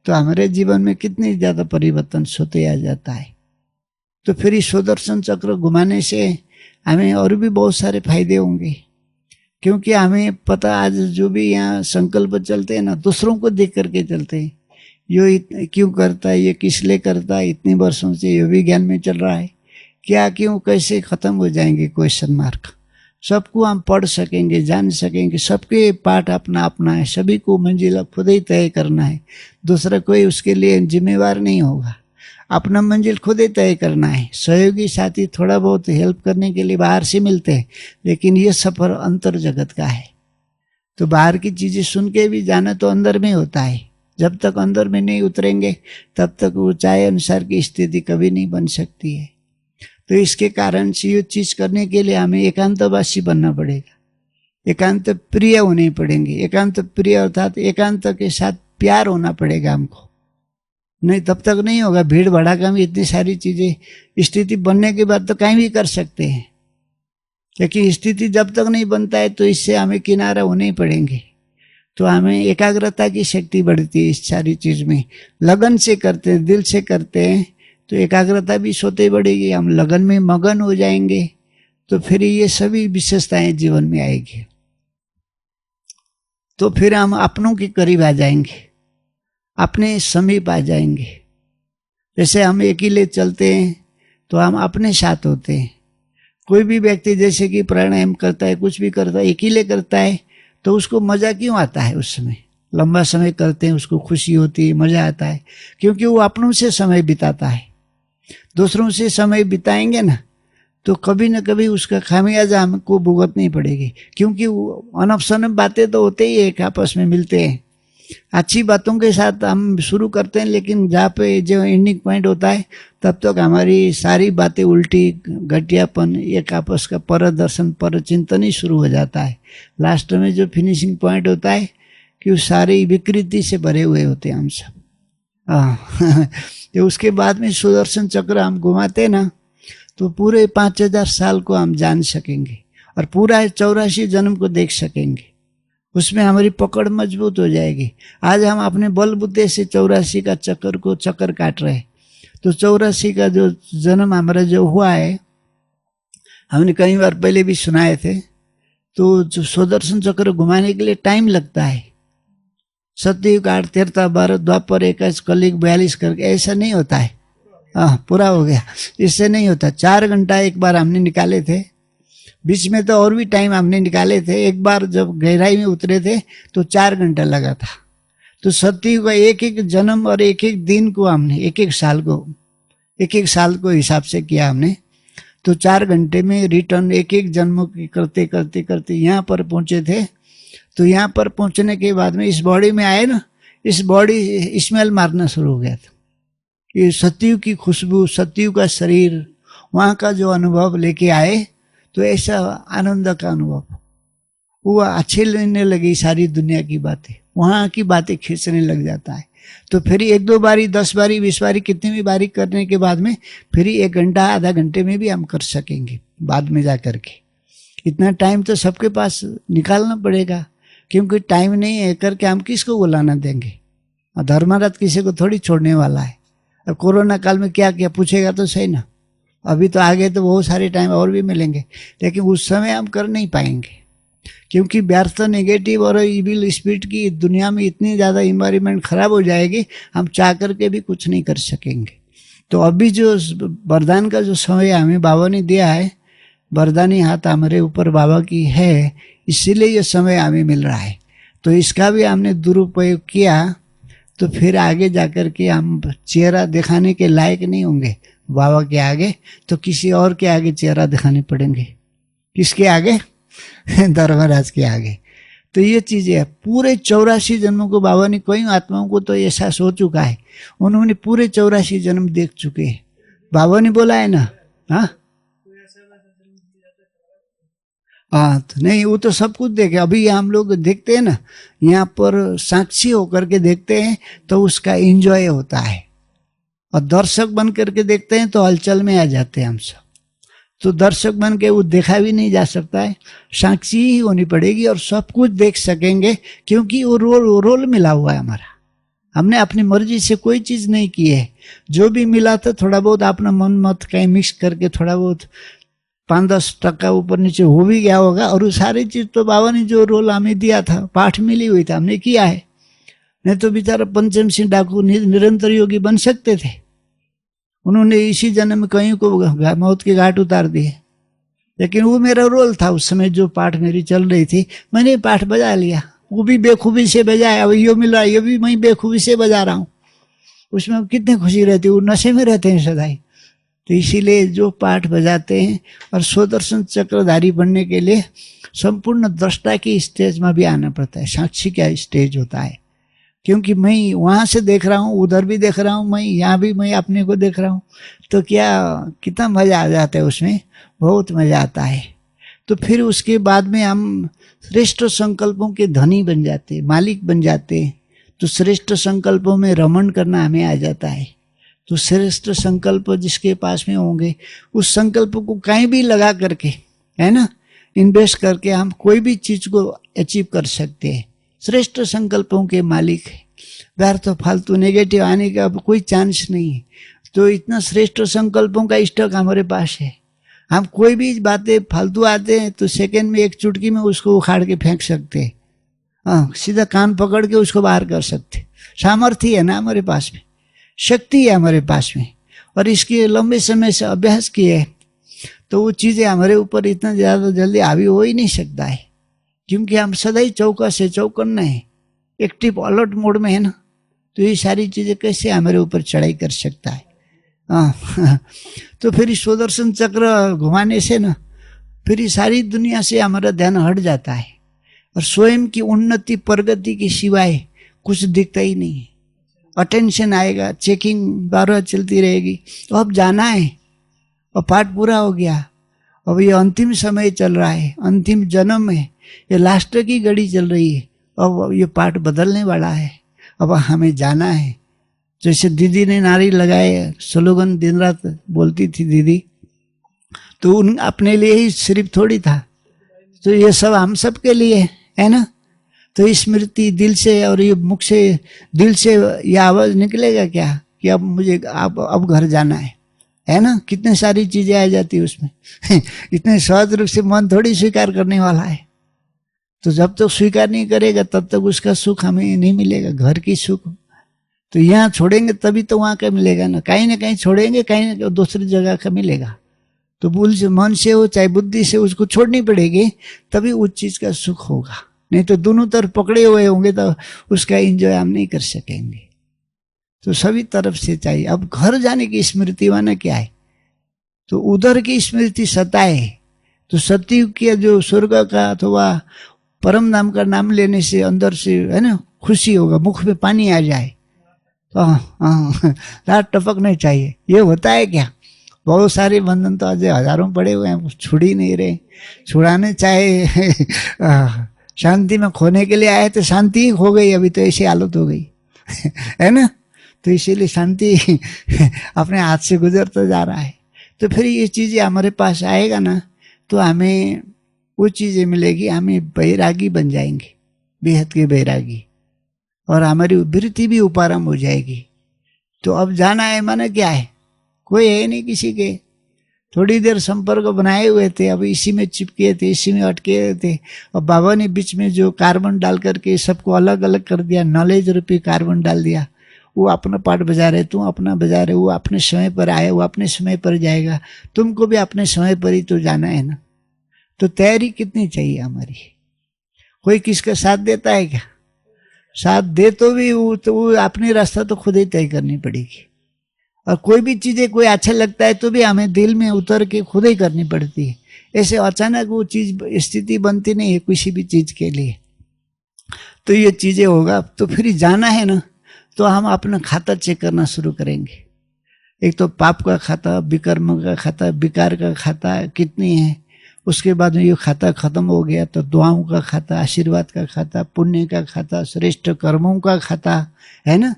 तो हमारे जीवन में कितनी ज्यादा परिवर्तन सोते आ जाता है। तो फिर इस सुदर्शन चक्र घुमाने से हमें और भी बहुत सारे फायदे होंगे, क्योंकि हमें पता, आज जो भी यहाँ संकल्प चलते हैं ना, दूसरों को देख करके चलते हैं। ये क्यों करता है, ये किस लिए करता है, इतने वर्षों से ये भी ज्ञान में चल रहा है, क्या क्यों कैसे खत्म हो जाएंगे क्वेश्चन मार्क। सबको हम पढ़ सकेंगे, जान सकेंगे, सबके पाठ अपना अपना है, सभी को मंजिल खुद ही तय करना है, दूसरा कोई उसके लिए जिम्मेवार नहीं होगा। अपना मंजिल खुद ही तय करना है। सहयोगी साथी थोड़ा बहुत हेल्प करने के लिए बाहर से मिलते हैं, लेकिन ये सफर अंतर जगत का है। तो बाहर की चीजें सुन के भी जाना तो अंदर में होता है, जब तक अंदर में नहीं उतरेंगे तब तक ऊंचाई अनुसार की स्थिति कभी नहीं बन सकती है। तो इसके कारण से ये चीज करने के लिए हमें एकांतवासी बनना पड़ेगा, एकांत प्रिय होने पड़ेंगे। एकांत प्रिय अर्थात एकांत के साथ प्यार होना पड़ेगा हमको, नहीं तब तक नहीं होगा। भीड़ भड़ाका में इतनी सारी चीजें, स्थिति बनने के बाद तो कहीं भी कर सकते हैं, लेकिन स्थिति जब तक नहीं बनता है तो इससे हमें किनारा होने ही पड़ेंगे। तो हमें एकाग्रता की शक्ति बढ़ती है इस सारी चीज में। लगन से करते हैं, दिल से करते हैं तो एकाग्रता भी स्वतः बढ़ेगी, हम लगन में मगन हो जाएंगे, तो फिर ये सभी विशेषताएं जीवन में आएगी। तो फिर हम अपनों के करीब आ जाएंगे, अपने समीप आ जाएंगे। जैसे हम अकेले चलते हैं तो हम अपने साथ होते हैं। कोई भी व्यक्ति जैसे कि प्राणायाम करता है, कुछ भी करता है, अकेले करता है तो उसको मजा क्यों आता है? उस समय लंबा समय करते हैं, उसको खुशी होती है, मजा आता है, क्योंकि वो अपनों से समय बिताता है। दूसरों से समय बिताएंगे ना तो कभी न कभी उसका खामियाजा हमको भुगतनी पड़ेगी, क्योंकि अनफ शनफ बातें तो होते ही एक आपस में मिलते हैं। अच्छी बातों के साथ हम शुरू करते हैं, लेकिन जहाँ पे जो एंडिंग पॉइंट होता है तब तक हमारी सारी बातें उल्टी, घटियापन, एक आपस का पर दर्शन, पर चिंतन ही शुरू हो जाता है। लास्ट में जो फिनिशिंग पॉइंट होता है कि वो सारी विकृति से भरे हुए होते हैं हम सब। तो उसके बाद में सुदर्शन चक्र हम घुमाते ना तो पूरे 5000 साल को हम जान सकेंगे और पूरा 84 जन्म को देख सकेंगे। उसमें हमारी पकड़ मजबूत हो जाएगी। आज हम अपने बलबुद्धि से 84 का चक्कर काट रहे हैं, तो 84 का जो जन्म हमारा जो हुआ है, हमने कई बार पहले भी सुनाए थे। तो जो सुदर्शन चक्र घुमाने के लिए टाइम लगता है, सतयुग 8, 13, 12, द्वापर, 21, कलयुग 42 करके ऐसा नहीं होता है। पूरा हो गया, इससे नहीं होता। 4 घंटा एक बार हमने निकाले थे, बीच में तो और भी टाइम हमने निकाले थे। एक बार जब गहराई में उतरे थे तो 4 घंटा लगा था। तो सतयुग का एक एक जन्म और एक एक दिन को हमने एक एक साल को हिसाब से किया हमने। तो 4 घंटे में रिटर्न एक एक जन्मों की करते करते करते यहाँ पर पहुंचे थे। तो यहाँ पर पहुंचने के बाद में इस बॉडी में आए ना, इस बॉडी स्मेल मारना शुरू हो गया था। ये सतयुग की खुशबू, सतयुग का शरीर, वहाँ का जो अनुभव लेके आए तो ऐसा आनंद का अनुभव, वो अच्छे लगने लगी सारी दुनिया की बातें, वहाँ की बातें खींचने लग जाता है। तो फिर 1-2 बारी, 10 बारी, 20 बारी, कितनी भी बारी करने के बाद में फिर 1 घंटा, आधा घंटे में भी हम कर सकेंगे बाद में जा करके। इतना टाइम तो सबके पास निकालना पड़ेगा, क्योंकि टाइम नहीं है करके हम किसको बुलाना देंगे? और धर्मराज किसी को थोड़ी छोड़ने वाला है। अब कोरोना काल में क्या किया पूछेगा तो सही ना। अभी तो आगे तो बहुत सारे टाइम और भी मिलेंगे, लेकिन उस समय हम कर नहीं पाएंगे, क्योंकि व्यर्थ, नेगेटिव और इविल स्पिरिट की दुनिया में इतनी ज़्यादा इन्वायरमेंट खराब हो जाएगी, हम चाह करके भी कुछ नहीं कर सकेंगे। तो अभी जो वरदान का जो समय हमें बाबा ने दिया है, वरदानी हाथ हमारे ऊपर बाबा की है, इसीलिए ये समय हमें मिल रहा है। तो इसका भी हमने दुरुपयोग किया तो फिर आगे जाकर के हम चेहरा दिखाने के लायक नहीं होंगे बाबा के आगे, तो किसी और के आगे चेहरा दिखाने पड़ेंगे। किसके आगे? धर्मराज के आगे। तो ये चीजें है। पूरे 84 जन्मों को बाबा ने, कई आत्माओं को तो ऐसा हो चुका है, उन्होंने पूरे 84 जन्म देख चुके हैं। बाबा ने बोला है ना। तो नहीं, वो तो सब कुछ देखे। अभी हम लोग देखते हैं ना, यहाँ पर साक्षी होकर के देखते हैं तो उसका एंजॉय होता है, और दर्शक बन करके देखते हैं तो हलचल में आ जाते हैं हम सब। तो दर्शक बन के वो देखा भी नहीं जा सकता है, साक्षी ही होनी पड़ेगी और सब कुछ देख सकेंगे, क्योंकि वो रोल मिला हुआ है हमारा। हमने अपनी मर्जी से कोई चीज नहीं की है। जो भी मिला था थोड़ा बहुत अपना मन मत कहीं मिक्स करके थोड़ा बहुत 5-10% ऊपर नीचे हो भी गया होगा, और वो सारी चीज तो बाबा ने जो रोल हमें दिया था, पाठ मिली हुई था, हमने किया है। नहीं तो बेचारा पंचम सिंह डाकू निरंतर योगी बन सकते थे। उन्होंने इसी जन्म में कहीं को मौत के घाट उतार दिए, लेकिन वो मेरा रोल था उस समय। जो पाठ मेरी चल रही थी, मैंने पाठ बजा लिया, वो भी बेखूबी से बजाया। अब ये मिला, ये भी मैं बेखूबी से बजा रहा हूँ। उसमें कितनी खुशी रहती, वो नशे में रहते हैं सदाई। तो इसीलिए जो पाठ बजाते हैं, और सुदर्शन चक्रधारी बनने के लिए संपूर्ण दृष्टा की स्टेज में भी आना पड़ता है। साक्षी का स्टेज होता है, क्योंकि मैं वहाँ से देख रहा हूँ, उधर भी देख रहा हूँ, मैं यहाँ भी मैं अपने को देख रहा हूँ। तो कितना मजा आ जाता है उसमें, बहुत मजा आता है। तो फिर उसके बाद में हम श्रेष्ठ संकल्पों के धनी बन जाते हैं, मालिक बन जाते हैं। तो श्रेष्ठ संकल्पों में रमण करना हमें आ जाता है। तो श्रेष्ठ संकल्प जिसके पास में होंगे उस संकल्प को कहीं भी लगा करके, है ना, इन्वेस्ट करके हम कोई भी चीज को अचीव कर सकते हैं। श्रेष्ठ संकल्पों के मालिक है। व्यर्थ फालतू नेगेटिव आने का अब कोई चांस नहीं है। तो इतना श्रेष्ठ संकल्पों का स्टॉक हमारे पास है। हम कोई भी बातें फालतू आते हैं तो सेकंड में एक चुटकी में उसको उखाड़ के फेंक सकते हैं। हाँ, सीधा कान पकड़ के उसको बाहर कर सकते। सामर्थ्य है ना हमारे पास में, शक्ति है हमारे पास में, और इसके लंबे समय से अभ्यास किए है तो वो चीज़ें हमारे ऊपर इतना ज़्यादा जल्दी हावी हो ही नहीं सकता है, क्योंकि हम सदा ही चौकस है, चौकन्ना है, एक्टिव अलर्ट मोड में है ना। तो ये सारी चीज़ें कैसे हमारे ऊपर चढ़ाई कर सकता है। हाँ, तो फिर सुदर्शन चक्र घुमाने से ना फिर सारी दुनिया से हमारा ध्यान हट जाता है और स्वयं की उन्नति प्रगति के सिवाय कुछ दिखता ही नहीं है। अटेंशन आएगा, चेकिंग बार चलती रहेगी। तो अब जाना है और पाठ पूरा हो गया, अब ये अंतिम समय चल रहा है, अंतिम जन्म है, ये लास्ट की घड़ी चल रही है, अब ये पाठ बदलने वाला है, अब हमें जाना है। जैसे दीदी ने नारे लगाए, स्लोगन दिन रात बोलती थी दीदी, तो उन अपने लिए ही सिर्फ थोड़ी था, तो ये सब हम सब के लिए है ना। तो स्मृति दिल से और ये मुख से, दिल से ये आवाज निकलेगा क्या कि अब मुझे अब घर जाना है ना। कितने सारी चीजें आ जाती है उसमें इतने सहज रूप से मन थोड़ी स्वीकार करने वाला है। तो जब तक स्वीकार नहीं करेगा तब तक उसका सुख हमें नहीं मिलेगा, घर की सुख। तो यहाँ छोड़ेंगे तभी तो वहाँ का मिलेगा ना कहीं छोड़ेंगे, कहीं ना कहीं दूसरी जगह का मिलेगा। तो भूल से, मन से हो चाहे बुद्धि से, उसको छोड़नी पड़ेगी, तभी उस चीज का सुख होगा। नहीं तो दोनों तरफ पकड़े हुए होंगे तो उसका एंजॉय हम नहीं कर सकेंगे। तो सभी तरफ से चाहिए। अब घर जाने की स्मृति माना क्या है, तो उधर की स्मृति सताए तो सतयुग के जो स्वर्ग का अथवा परम नाम का नाम लेने से अंदर से है ना खुशी होगा, मुख में पानी आ जाए तो लाट टपक नहीं चाहिए। ये होता है क्या, बहुत सारे बंधन तो आज हजारों पड़े हुए हैं, छुड़ ही नहीं रहे। छुड़ाने चाहे शांति में खोने के लिए आए तो शांति ही खो गई, अभी तो ऐसी हालत हो गई है ना। तो इसीलिए शांति अपने हाथ से गुजरता जा रहा है। तो फिर ये चीजें हमारे पास आएगा ना तो हमें वो चीजें मिलेगी, हमें बैरागी बन जाएंगे, बेहद के बैरागी, और हमारी वृत्ति भी उपारम हो जाएगी। तो अब जाना है माना क्या है, कोई है नहीं किसी के, थोड़ी देर संपर्क बनाए हुए थे, अब इसी में चिपके थे, इसी में अटके थे। और बाबा ने बीच में जो कार्बन डाल करके सबको अलग अलग कर दिया, नॉलेज रूपी कार्बन डाल दिया। वो अपना पार्ट बजा रहे, तू अपना बजा रहे, वो अपने समय पर आए, वो अपने समय पर जाएगा, तुमको भी अपने समय पर ही तो जाना है ना। तो तैयारी कितनी चाहिए हमारी। कोई किसका साथ देता है क्या, साथ दे तो भी वो अपनी रास्ता तो खुद ही तय करनी पड़ेगी। और कोई भी चीजें कोई अच्छा लगता है तो भी हमें दिल में उतर के खुद ही करनी पड़ती है। ऐसे अचानक वो चीज स्थिति बनती नहीं है किसी भी चीज के लिए। तो ये चीजें होगा तो फिर जाना है ना, तो हम अपना खाता चेक करना शुरू करेंगे। एक तो पाप का खाता, विकर्म का खाता, विकार का खाता कितनी है। उसके बाद में ये खाता खत्म हो गया तो दुआओं का खाता, आशीर्वाद का खाता, पुण्य का खाता, श्रेष्ठ कर्मों का खाता, है ना।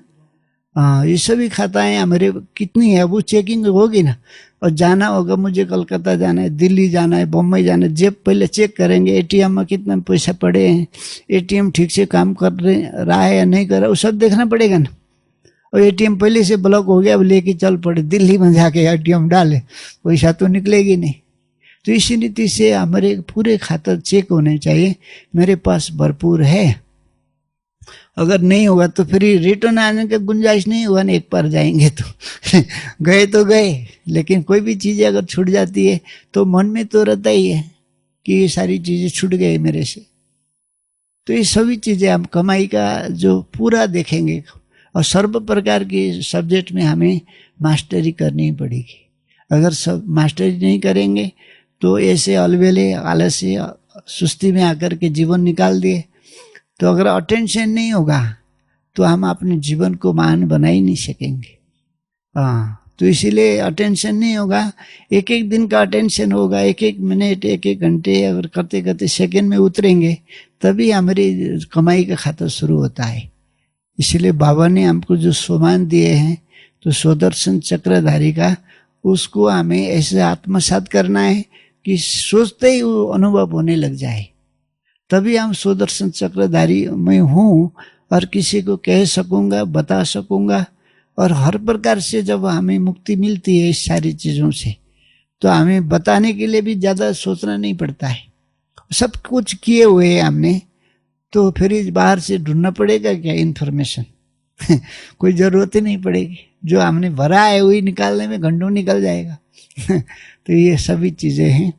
ये सभी खाताएं हमारे कितनी है वो चेकिंग होगी ना। और जाना होगा, मुझे कलकत्ता जाना है, दिल्ली जाना है, बम्बई जाना है, जेब पहले चेक करेंगे, एटीएम में कितना पैसा पड़े हैं, एटीएम ठीक से काम कर रहा है या नहीं कर रहा, वो सब देखना पड़ेगा ना। और एटीएम पहले से ब्लॉक हो गया, अब लेके चल पड़े दिल्ली में जाके एटीएम डाले, पैसा तो निकलेगी नहीं। तो इसी रीति से हमारे पूरे खाता चेक होने चाहिए, मेरे पास भरपूर है। अगर नहीं होगा तो फिर रिटर्न आने का गुंजाइश नहीं हुआ ना, एक बार जाएंगे तो गए तो गए। लेकिन कोई भी चीज़ें अगर छूट जाती है तो मन में तो रहता ही है कि ये सारी चीज़ें छूट गई मेरे से। तो ये सभी चीज़ें हम कमाई का जो पूरा देखेंगे, और सर्व प्रकार की सब्जेक्ट में हमें मास्टरी करनी पड़ेगी। अगर सब मास्टरी नहीं करेंगे तो ऐसे अलवेले आलस्य सुस्ती में आकर के जीवन निकाल दिए। तो अगर अटेंशन नहीं होगा तो हम अपने जीवन को महान बना ही नहीं सकेंगे। तो इसीलिए अटेंशन नहीं होगा, एक एक दिन का अटेंशन होगा, एक एक मिनट, एक एक घंटे, अगर करते करते सेकंड में उतरेंगे तभी हमारी कमाई का खाता शुरू होता है। इसलिए बाबा ने हमको जो सोमान दिए हैं तो सुदर्शन चक्रधारी का, उसको हमें ऐसे आत्मसात करना है कि सोचते ही वो अनुभव होने लग जाए। तभी हम सुदर्शन चक्रधारी में हूँ और किसी को कह सकूँगा, बता सकूँगा। और हर प्रकार से जब हमें मुक्ति मिलती है इस सारी चीज़ों से, तो हमें बताने के लिए भी ज़्यादा सोचना नहीं पड़ता है। सब कुछ किए हुए हैं हमने, तो फिर बाहर से ढूंढना पड़ेगा क्या इन्फॉर्मेशन? कोई ज़रूरत ही नहीं पड़ेगी। जो हमने भरा है वही निकालने में घंटों निकल जाएगा। तो ये सभी चीज़ें हैं।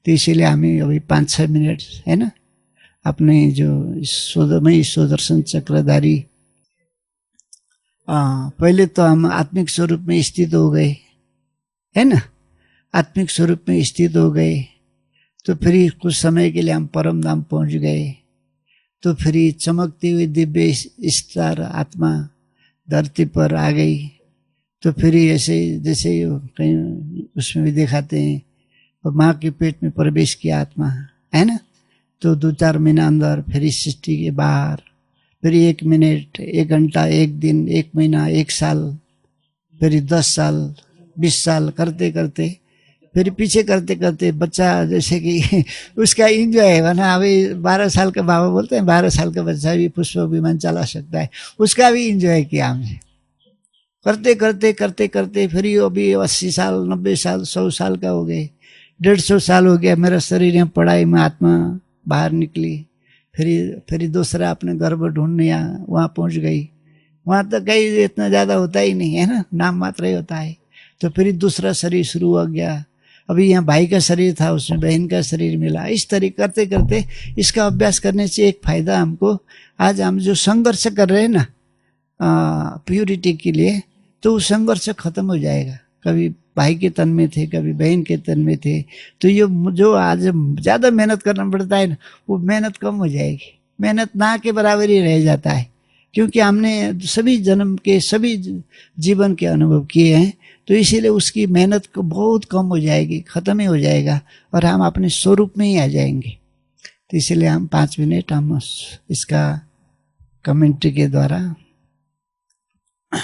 तो इसीलिए हमें अभी 5-6 मिनट है ना, अपने जो सुदर्शन चक्रधारी, पहले तो हम आत्मिक स्वरूप में स्थित हो गए, है ना। आत्मिक स्वरूप में स्थित हो गए तो फिर कुछ समय के लिए हम परम धाम पहुंच गए। तो फिर चमकती हुई दिव्य स्टार आत्मा धरती पर आ गई। तो फिर ऐसे जैसे कहीं उसमें भी दिखाते हैं, और माँ के पेट में प्रवेश किया आत्मा, है ना। तो 2-4 महीना अंदर, फिर इस सृष्टि के बाहर, फिर 1 मिनट, 1 घंटा, 1 दिन, 1 महीना, 1 साल, फिर 10 साल, 20 साल करते करते, फिर पीछे करते करते बच्चा जैसे कि उसका इंजॉय है ना। अभी 12 साल का बाबा बोलते हैं 12 साल का बच्चा भी पुष्प विमान चला सकता है, उसका भी इंजॉय किया हमने। करते करते करते करते फिर अभी 80 साल, 90 साल, 100 साल का हो गए, 150 साल हो गया। मेरा शरीर में पढ़ाई में आत्मा बाहर निकली। फिर दूसरा अपने गर्भ ढूंढने वहाँ पहुँच गई। वहाँ तो कहीं इतना ज़्यादा होता ही नहीं है ना, नाम मात्र ही होता है। तो फिर दूसरा शरीर शुरू हो गया। अभी यहाँ भाई का शरीर था, उसमें बहन का शरीर मिला। इस तरीके करते करते इसका अभ्यास करने से एक फायदा हमको, आज हम जो संघर्ष कर रहे हैं ना प्यूरिटी के लिए, तो वो संघर्ष खत्म हो जाएगा। कभी भाई के तन में थे, कभी बहन के तन में थे, तो ये जो आज ज़्यादा मेहनत करना पड़ता है ना, वो मेहनत कम हो जाएगी। मेहनत ना के बराबर ही रह जाता है, क्योंकि हमने सभी जन्म के सभी जीवन के अनुभव किए हैं। तो इसीलिए उसकी मेहनत को बहुत कम हो जाएगी, ख़त्म ही हो जाएगा, और हम अपने स्वरूप में ही आ जाएंगे। तो इसीलिए हम 5 मिनट हम इसका कमेंट्री के द्वारा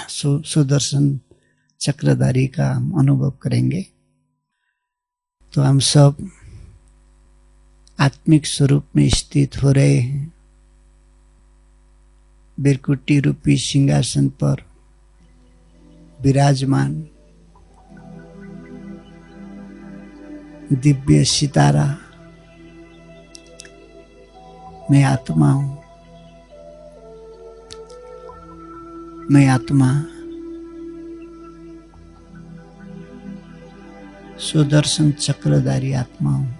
सुदर्शन चक्रधारी का हम अनुभव करेंगे। तो हम सब आत्मिक स्वरूप में स्थित हो रहे हैं, बिरकुटी रूपी सिंहासन पर विराजमान दिव्य सितारा। मैं आत्मा हूँ, मैं आत्मा सुदर्शन चक्रधारी आत्मा हूँ।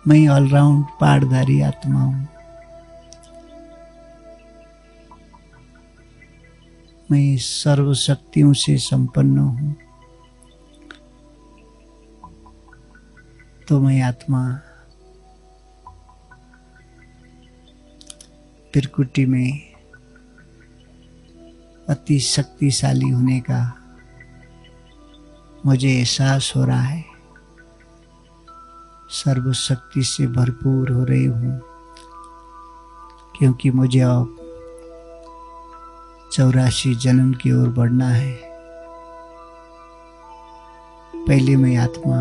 मैं ऑलराउंड पाठधारी आत्मा हूँ। मैं सर्व शक्तियों से संपन्न हूँ। तो मैं आत्मा त्रिकुटी में अति शक्तिशाली होने का मुझे एहसास हो रहा है। सर्वशक्ति से भरपूर हो रही हूँ, क्योंकि मुझे अब 84 जन्म की ओर बढ़ना है। पहले मैं आत्मा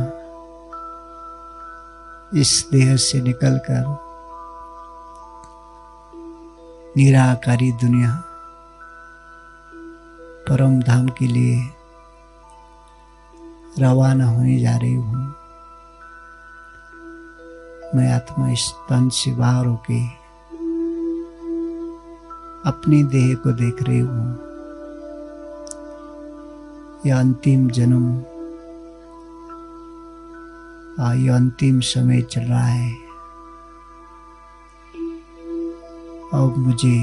इस देह से निकलकर निराकारी दुनिया परम धाम के लिए रवाना होने जा रही हूँ। मैं आत्मा इस तन से बाहर होके अपनी देह को देख रही हूँ। यह अंतिम जन्म, यह अंतिम समय चल रहा है। अब मुझे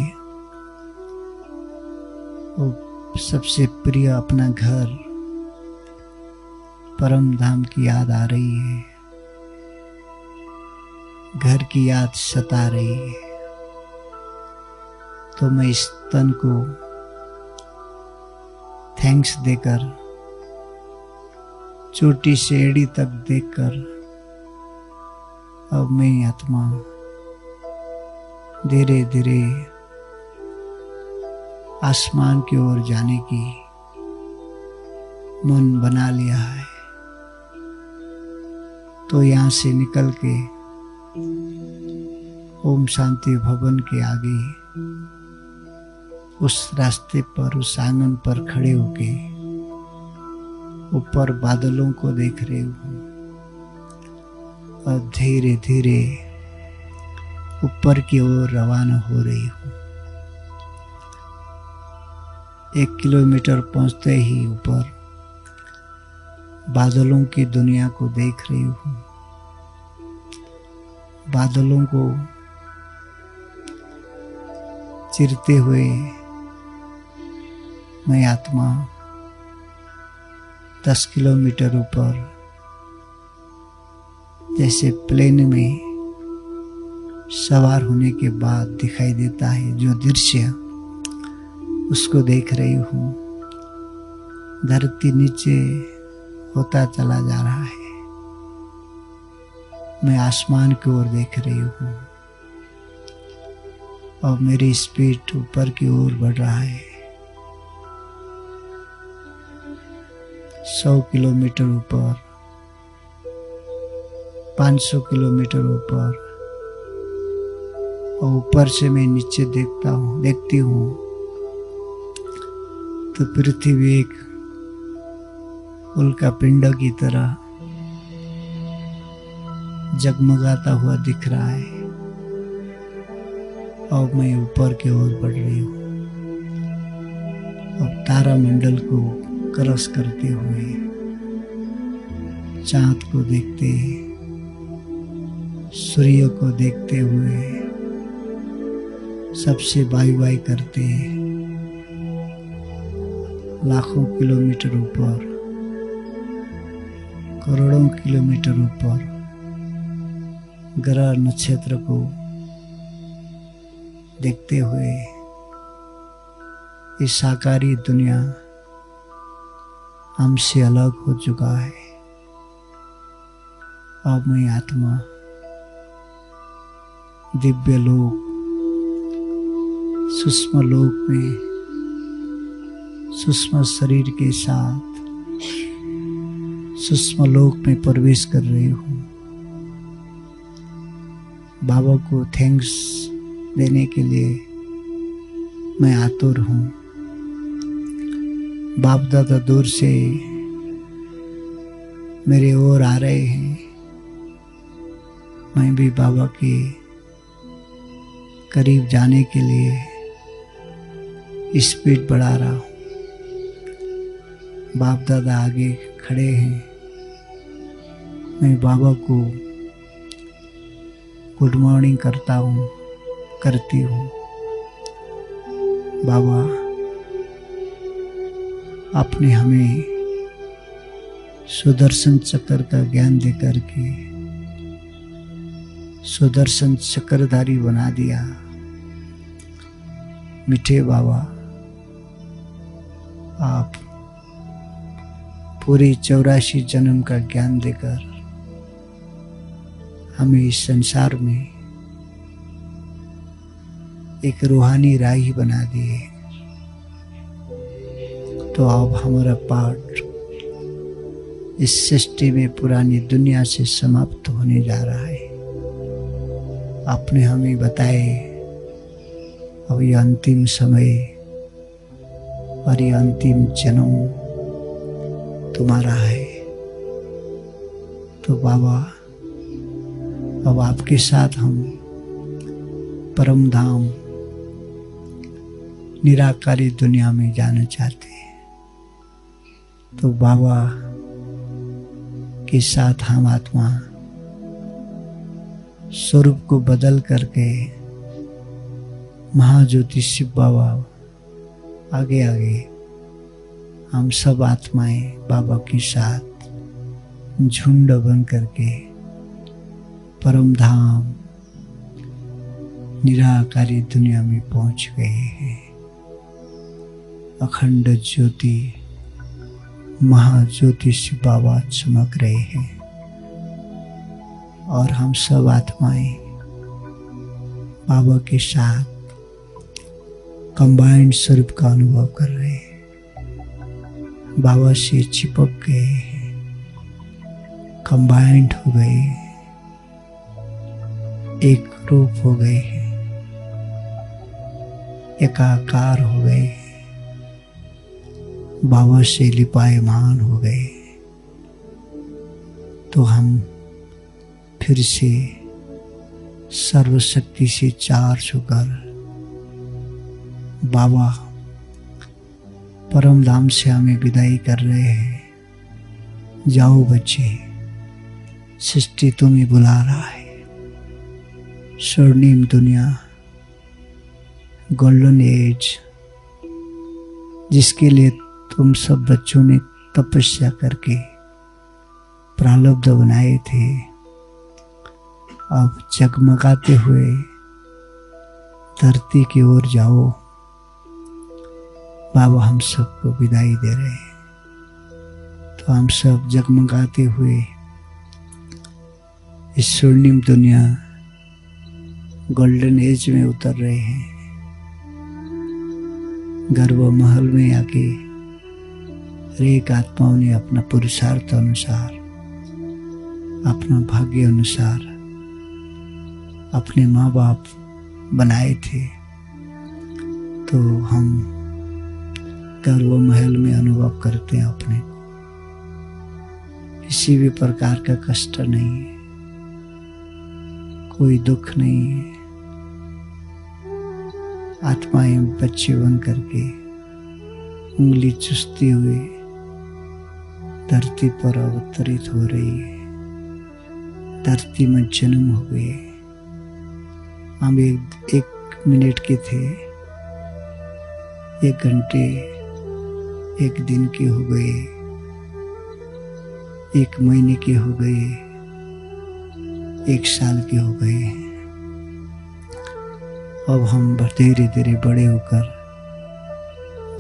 सबसे प्रिय अपना घर परम धाम की याद आ रही है। घर की याद सता रही है। तो मैं इस तन को थैंक्स देकर, चोटी से एड़ी तक देखकर, अब मैं आत्मा धीरे धीरे आसमान की ओर जाने की मन बना लिया है, तो यहाँ से निकल के ओम शांति भवन के आगे उस रास्ते पर, उस आंगन पर खड़े होके ऊपर बादलों को देख रही हूँ और धीरे धीरे ऊपर की ओर रवाना हो रही हूँ। 1 किलोमीटर पहुंचते ही ऊपर बादलों की दुनिया को देख रही हूँ। बादलों को चिरते हुए मैं आत्मा 10 किलोमीटर ऊपर जैसे प्लेन में सवार होने के बाद दिखाई देता है जो दृश्य, उसको देख रही हूँ। धरती नीचे होता चला जा रहा है, मैं आसमान की ओर देख रही हूँ और मेरी स्पीड ऊपर की ओर बढ़ रहा है। 100 किलोमीटर ऊपर, 500 किलोमीटर ऊपर, और ऊपर से मैं नीचे देखती हूँ तो पृथ्वी एक उल्का पिंड की तरह जगमगाता हुआ दिख रहा है और मैं ऊपर की ओर बढ़ रही हूँ। अब तारामंडल को क्रॉस करते हुए चांद को देखते, सूर्य को देखते हुए, सबसे बाय बाय करते, लाखों किलोमीटर ऊपर, करोड़ों किलोमीटर ऊपर ग्रह नक्षत्र को देखते हुए इस साकारी दुनिया हमसे अलग हो चुका है। अब मैं आत्मा दिव्य लोक, सूक्ष्म लोक में सूक्ष्म शरीर के साथ सूक्ष्म लोक में प्रवेश कर रही हूँ। बाबा को थैंक्स देने के लिए मैं आतुर हूँ। बाप दादा दूर से मेरे ओर आ रहे हैं, मैं भी बाबा के करीब जाने के लिए स्पीड बढ़ा रहा हूँ। बाप दादा आगे खड़े हैं, मैं बाबा को गुड मॉर्निंग करती हूँ। बाबा, आपने हमें सुदर्शन चक्र का ज्ञान देकर के सुदर्शन चक्रधारी बना दिया। मीठे बाबा, आप पूरे 84 जन्म का ज्ञान देकर हमें इस संसार में एक रूहानी राही बना दिए। तो अब हमारा पार्ट इस सृष्टि में पुरानी दुनिया से समाप्त होने जा रहा है। आपने हमें बताए अब ये अंतिम समय और ये अंतिम जन्म तुम्हारा है। तो बाबा, अब आपके साथ हम परम धाम निराकारी दुनिया में जाना चाहते हैं। तो बाबा के साथ हम आत्मा स्वरूप को बदल करके महाज्योति शिव बाबा आगे आगे हम सब आत्माएं बाबा के साथ झुंड बन करके परम धाम निराकारी दुनिया में पहुंच गए हैं। अखंड ज्योति महाज्योति शिव बाबा चमक रहे हैं और हम सब आत्माएं बाबा के साथ कंबाइंड स्वरूप का अनुभव कर रहे हैं। बाबा से चिपक गए, कंबाइंड हो गए, एक रूप हो गए, एकाकार हो गए, बाबा से लिपायमान हो गए। तो हम फिर से सर्वशक्ति से चार्ज होकर बाबा परम धाम से हमें विदाई कर रहे हैं। जाओ बच्चे, सृष्टि तुम्हें बुला रहा है। स्वर्णिम दुनिया, गोल्डन एज, जिसके लिए तुम सब बच्चों ने तपस्या करके प्रारब्ध बनाए थे, अब जगमगाते हुए धरती की ओर जाओ। बाबा हम सबको विदाई दे रहे हैं। तो हम सब जगमगाते हुए इस स्वर्णिम दुनिया गोल्डन एज में उतर रहे हैं। गर्भ महल में आके हर एक आत्माओं ने अपना पुरुषार्थ अनुसार, अपना भाग्य अनुसार अपने माँ बाप बनाए थे। तो हम गर्भ महल में अनुभव करते हैं अपने को। किसी भी प्रकार का कष्ट नहीं है, कोई दुख नहीं है। आत्माएं बच्चे बन करके उंगली चूसते हुए धरती पर अवतरित हो रही है। धरती में जन्म हो गए। हम एक मिनट के थे, 1 घंटे, 1 दिन के हो गए, 1 महीने के हो गए, 1 साल के हो गए। अब हम धीरे धीरे बड़े होकर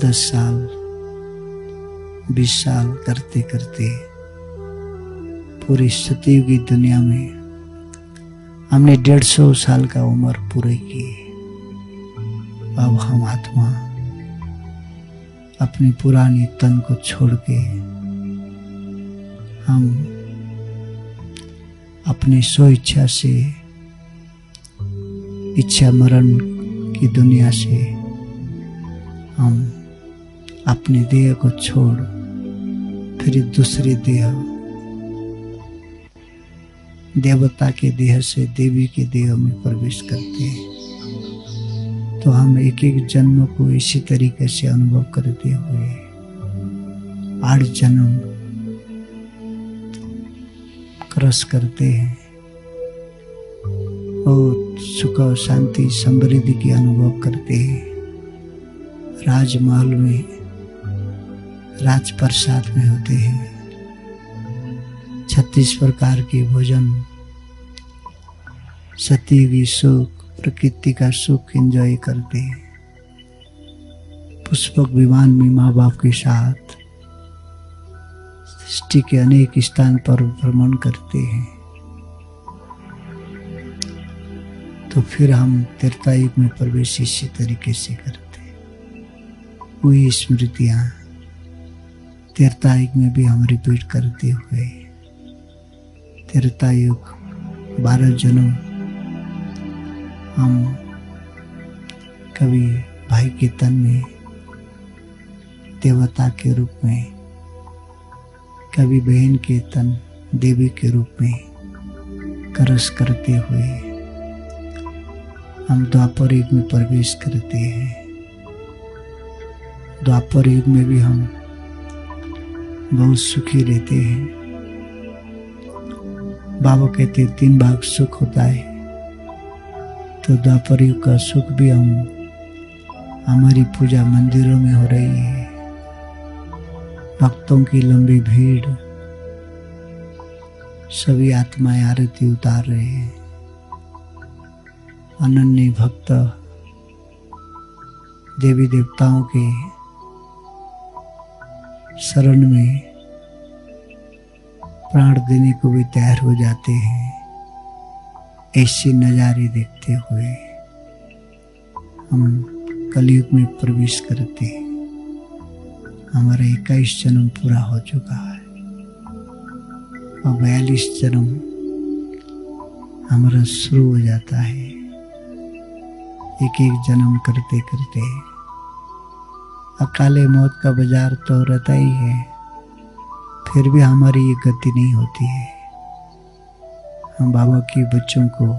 10 साल, 20 साल करते करते पूरी सतयुगी दुनिया में हमने 150 साल का उम्र पूरी की। अब हम आत्मा अपनी पुरानी तन को छोड़ के हम अपनी स्व इच्छा से, इच्छा मरण की दुनिया से हम अपने देह को छोड़ फिर दूसरे देह, देवता के देह से देवी के देह में प्रवेश करते हैं। तो हम एक एक जन्म को इसी तरीके से अनुभव करते हुए 8 जन्म क्रॉस करते हैं। बहुत सुख शांति समृद्धि की अनुभव करते हैं। राजमहल में, राजप्रसाद में होते हैं। 36 प्रकार के भोजन, सतयुगी सुख, प्रकृति का सुख एंजॉय करते हैं। पुष्पक विमान में माँ बाप के साथ सृष्टि के अनेक स्थान पर भ्रमण करते हैं। तो फिर हम त्रेतायुग में प्रवेश इसी तरीके से करते हैं। वही स्मृतियाँ त्रेतायुग में भी हम रिपीट करते हुए त्रेतायुग 12 जन्म हम कभी भाई के तन में देवता के रूप में, कभी बहन के तन देवी के रूप में क्रॉस करते हुए हम द्वापर युग में प्रवेश करते हैं। द्वापर युग में भी हम बहुत सुखी रहते हैं। बाबा कहते हैं 3 भाग सुख होता है। तो द्वापर युग का सुख भी हमारी पूजा मंदिरों में हो रही है। भक्तों की लंबी भीड़, सभी आत्माएं आरती उतार रहे हैं। अनन्य भक्त देवी देवताओं के शरण में प्राण देने को भी तैयार हो जाते हैं। ऐसे नज़ारे देखते हुए हम कलयुग में प्रवेश करते हैं। हमारा 21 जन्म पूरा हो चुका है और 42 जन्म हमारा शुरू हो जाता है। एक एक जन्म करते करते अकाले मौत का बाजार तो रहता ही है, फिर भी हमारी ये गति नहीं होती है। हम बाबा के बच्चों को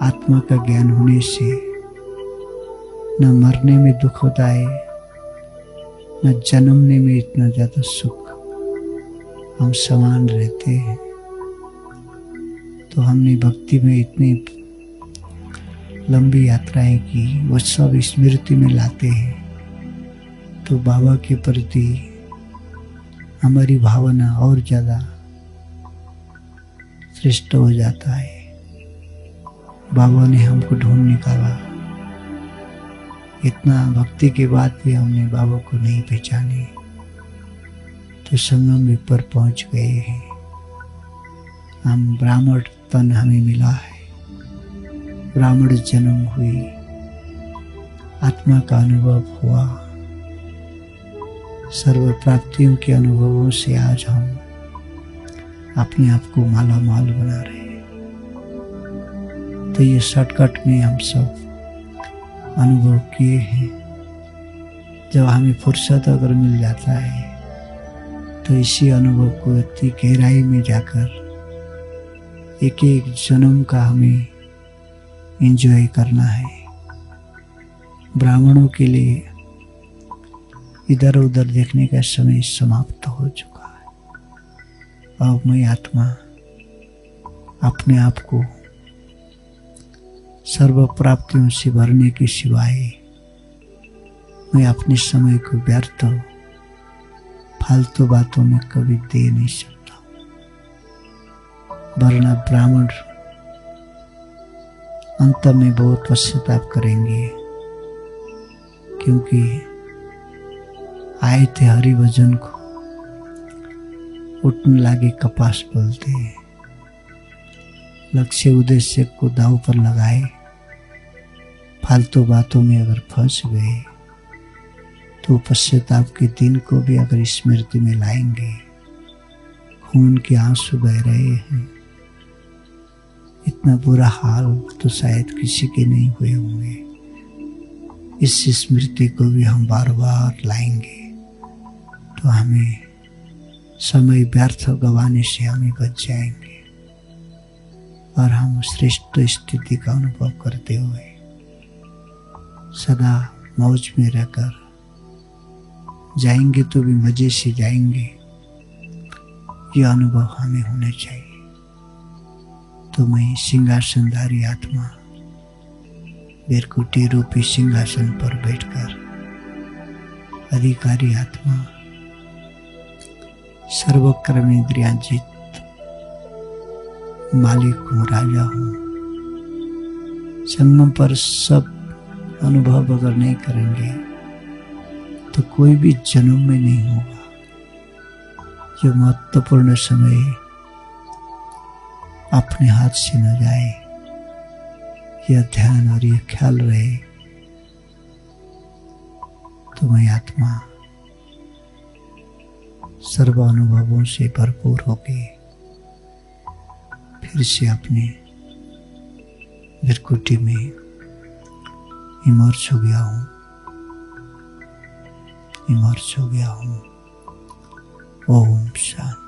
आत्मा का ज्ञान होने से न मरने में दुख होता है, न जन्मने में इतना ज़्यादा सुख। हम समान रहते हैं। तो हमने भक्ति में इतनी लंबी यात्राएं की, वो सब स्मृति में लाते हैं। तो बाबा के प्रति हमारी भावना और ज़्यादा श्रेष्ठ हो जाता है। बाबा ने हमको ढूंढ निकाला। इतना भक्ति के बाद भी हमने बाबा को नहीं पहचाने, तो संगम में पर पहुंच गए हैं। हम ब्राह्मण तन हमें मिला है, ब्राह्मण जन्म हुई, आत्मा का अनुभव हुआ। सर्व प्राप्तियों के अनुभवों से आज हम अपने आप को माला माल बना रहे हैं। तो ये शॉर्टकट में हम सब अनुभव किए हैं। जब हमें फुर्सत अगर मिल जाता है तो इसी अनुभव को इतनी गहराई में जाकर एक एक जन्म का हमें एंजॉय करना है। ब्राह्मणों के लिए इधर उधर देखने का समय समाप्त हो चुका है। अब मैं आत्मा अपने आप को सर्व प्राप्तियों से भरने के सिवाय मैं अपने समय को व्यर्थ फालतू बातों में कभी दे नहीं सकता। वरना ब्राह्मण अंत में बहुत पश्चाताप करेंगे, क्योंकि आए थे हरिभजन को, उठने लागे कपास बोलते हैं। लक्ष्य उद्देश्य को दांव पर लगाए, फालतू बातों में अगर फंस गए तो पश्चाताप के दिन को भी अगर स्मृति में लाएंगे। खून के आंसू बह रहे हैं, इतना बुरा हाल तो शायद किसी के नहीं हुए होंगे। इस स्मृति को भी हम बार बार लाएंगे तो हमें समय व्यर्थ गंवाने से हमें बच जाएंगे और हम श्रेष्ठ स्थिति का अनुभव करते हुए सदा मौज में रहकर जाएंगे तो भी मजे से जाएंगे। ये अनुभव हमें होना चाहिए। तो मैं सिंहासनधारी आत्मा बेरकुटी रूपी सिंहासन पर बैठकर अधिकारी आत्मा सर्वकर्मेंद्रियाजित मालिक हूँ, राजा हूँ। संगम पर सब अनुभव अगर नहीं करेंगे तो कोई भी जन्म में नहीं होगा। जो महत्वपूर्ण समय अपने हाथ से न जाए, यह ध्यान और यह ख्याल रहे। तो मैं आत्मा सर्व अनुभवों से भरपूर होके फिर से अपने विरकुटी में इमर्ज हो गया हूँ, इमर्ज हो गया हूँ। ओम शांति।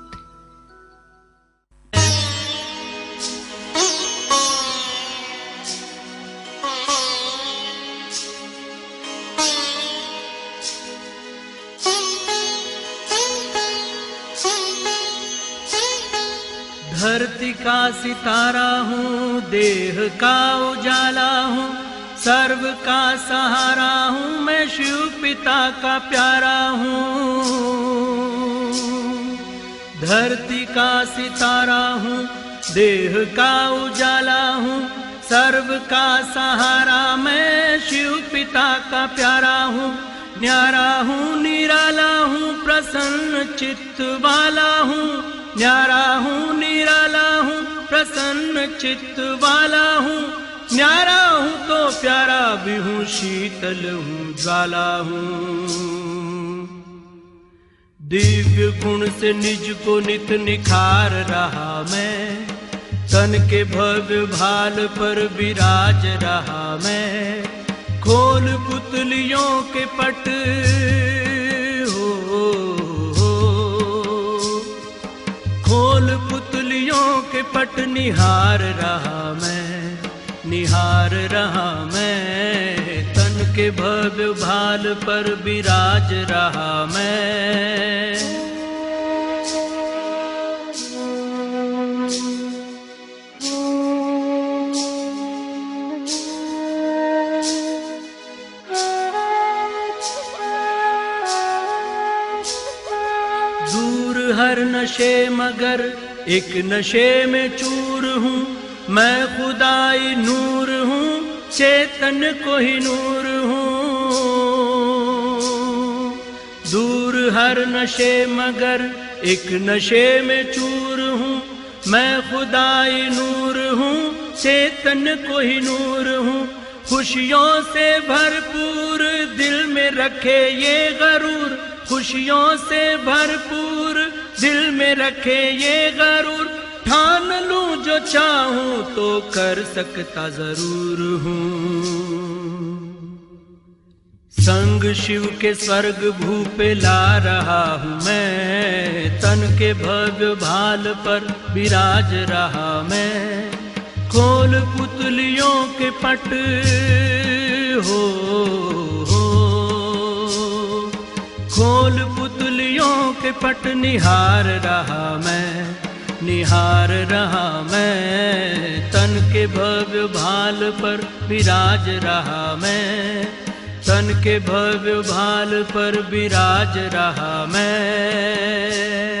धरती का सितारा हूँ, देह का उजाला हूँ, सर्व का सहारा हूँ, मैं शिव पिता का प्यारा हूँ। धरती का सितारा हूँ, देह का उजाला हूँ, सर्व का सहारा, मैं शिव पिता का प्यारा हूँ। न्यारा हूँ, निराला हूँ, प्रसन्न चित्त वाला हूँ। न्यारा हूँ, निराला हूँ, प्रसन्न चित्त वाला हूँ। न्यारा हूँ तो प्यारा भी हूँ, शीतल हूँ ज्वाला हूँ। दिव्य गुण से निज को नित निखार रहा मैं, तन के भव्य भाल पर विराज रहा मैं। खोल पुतलियों के पट खोल पुतलियों के पट निहार रहा मैं, निहार रहा मैं। तन के भव्य भाल पर विराज रहा मैं। हर नशे मगर एक नशे में चूर हूँ, मैं खुदाई नूर हूँ, चेतन को ही नूर हूँ। दूर हर नशे मगर एक नशे में चूर हूँ, मैं खुदाई नूर हूँ, चेतन को ही नूर हूँ। खुशियों से भरपूर दिल में रखे ये गरूर, खुशियों से भरपूर दिल में रखे ये गरूर। ठान लूं जो चाहूं तो कर सकता जरूर हूँ। संग शिव के स्वर्ग भू पे ला रहा हूँ मैं, तन के भव्य भाल पर विराज रहा मैं। खोल पुतलियों के पट खोल पुतलियों के पट निहार रहा मैं, निहार रहा मैं। तन के भव्य भाल पर विराज रहा मैं, तन के भव्य भाल पर विराज रहा मैं।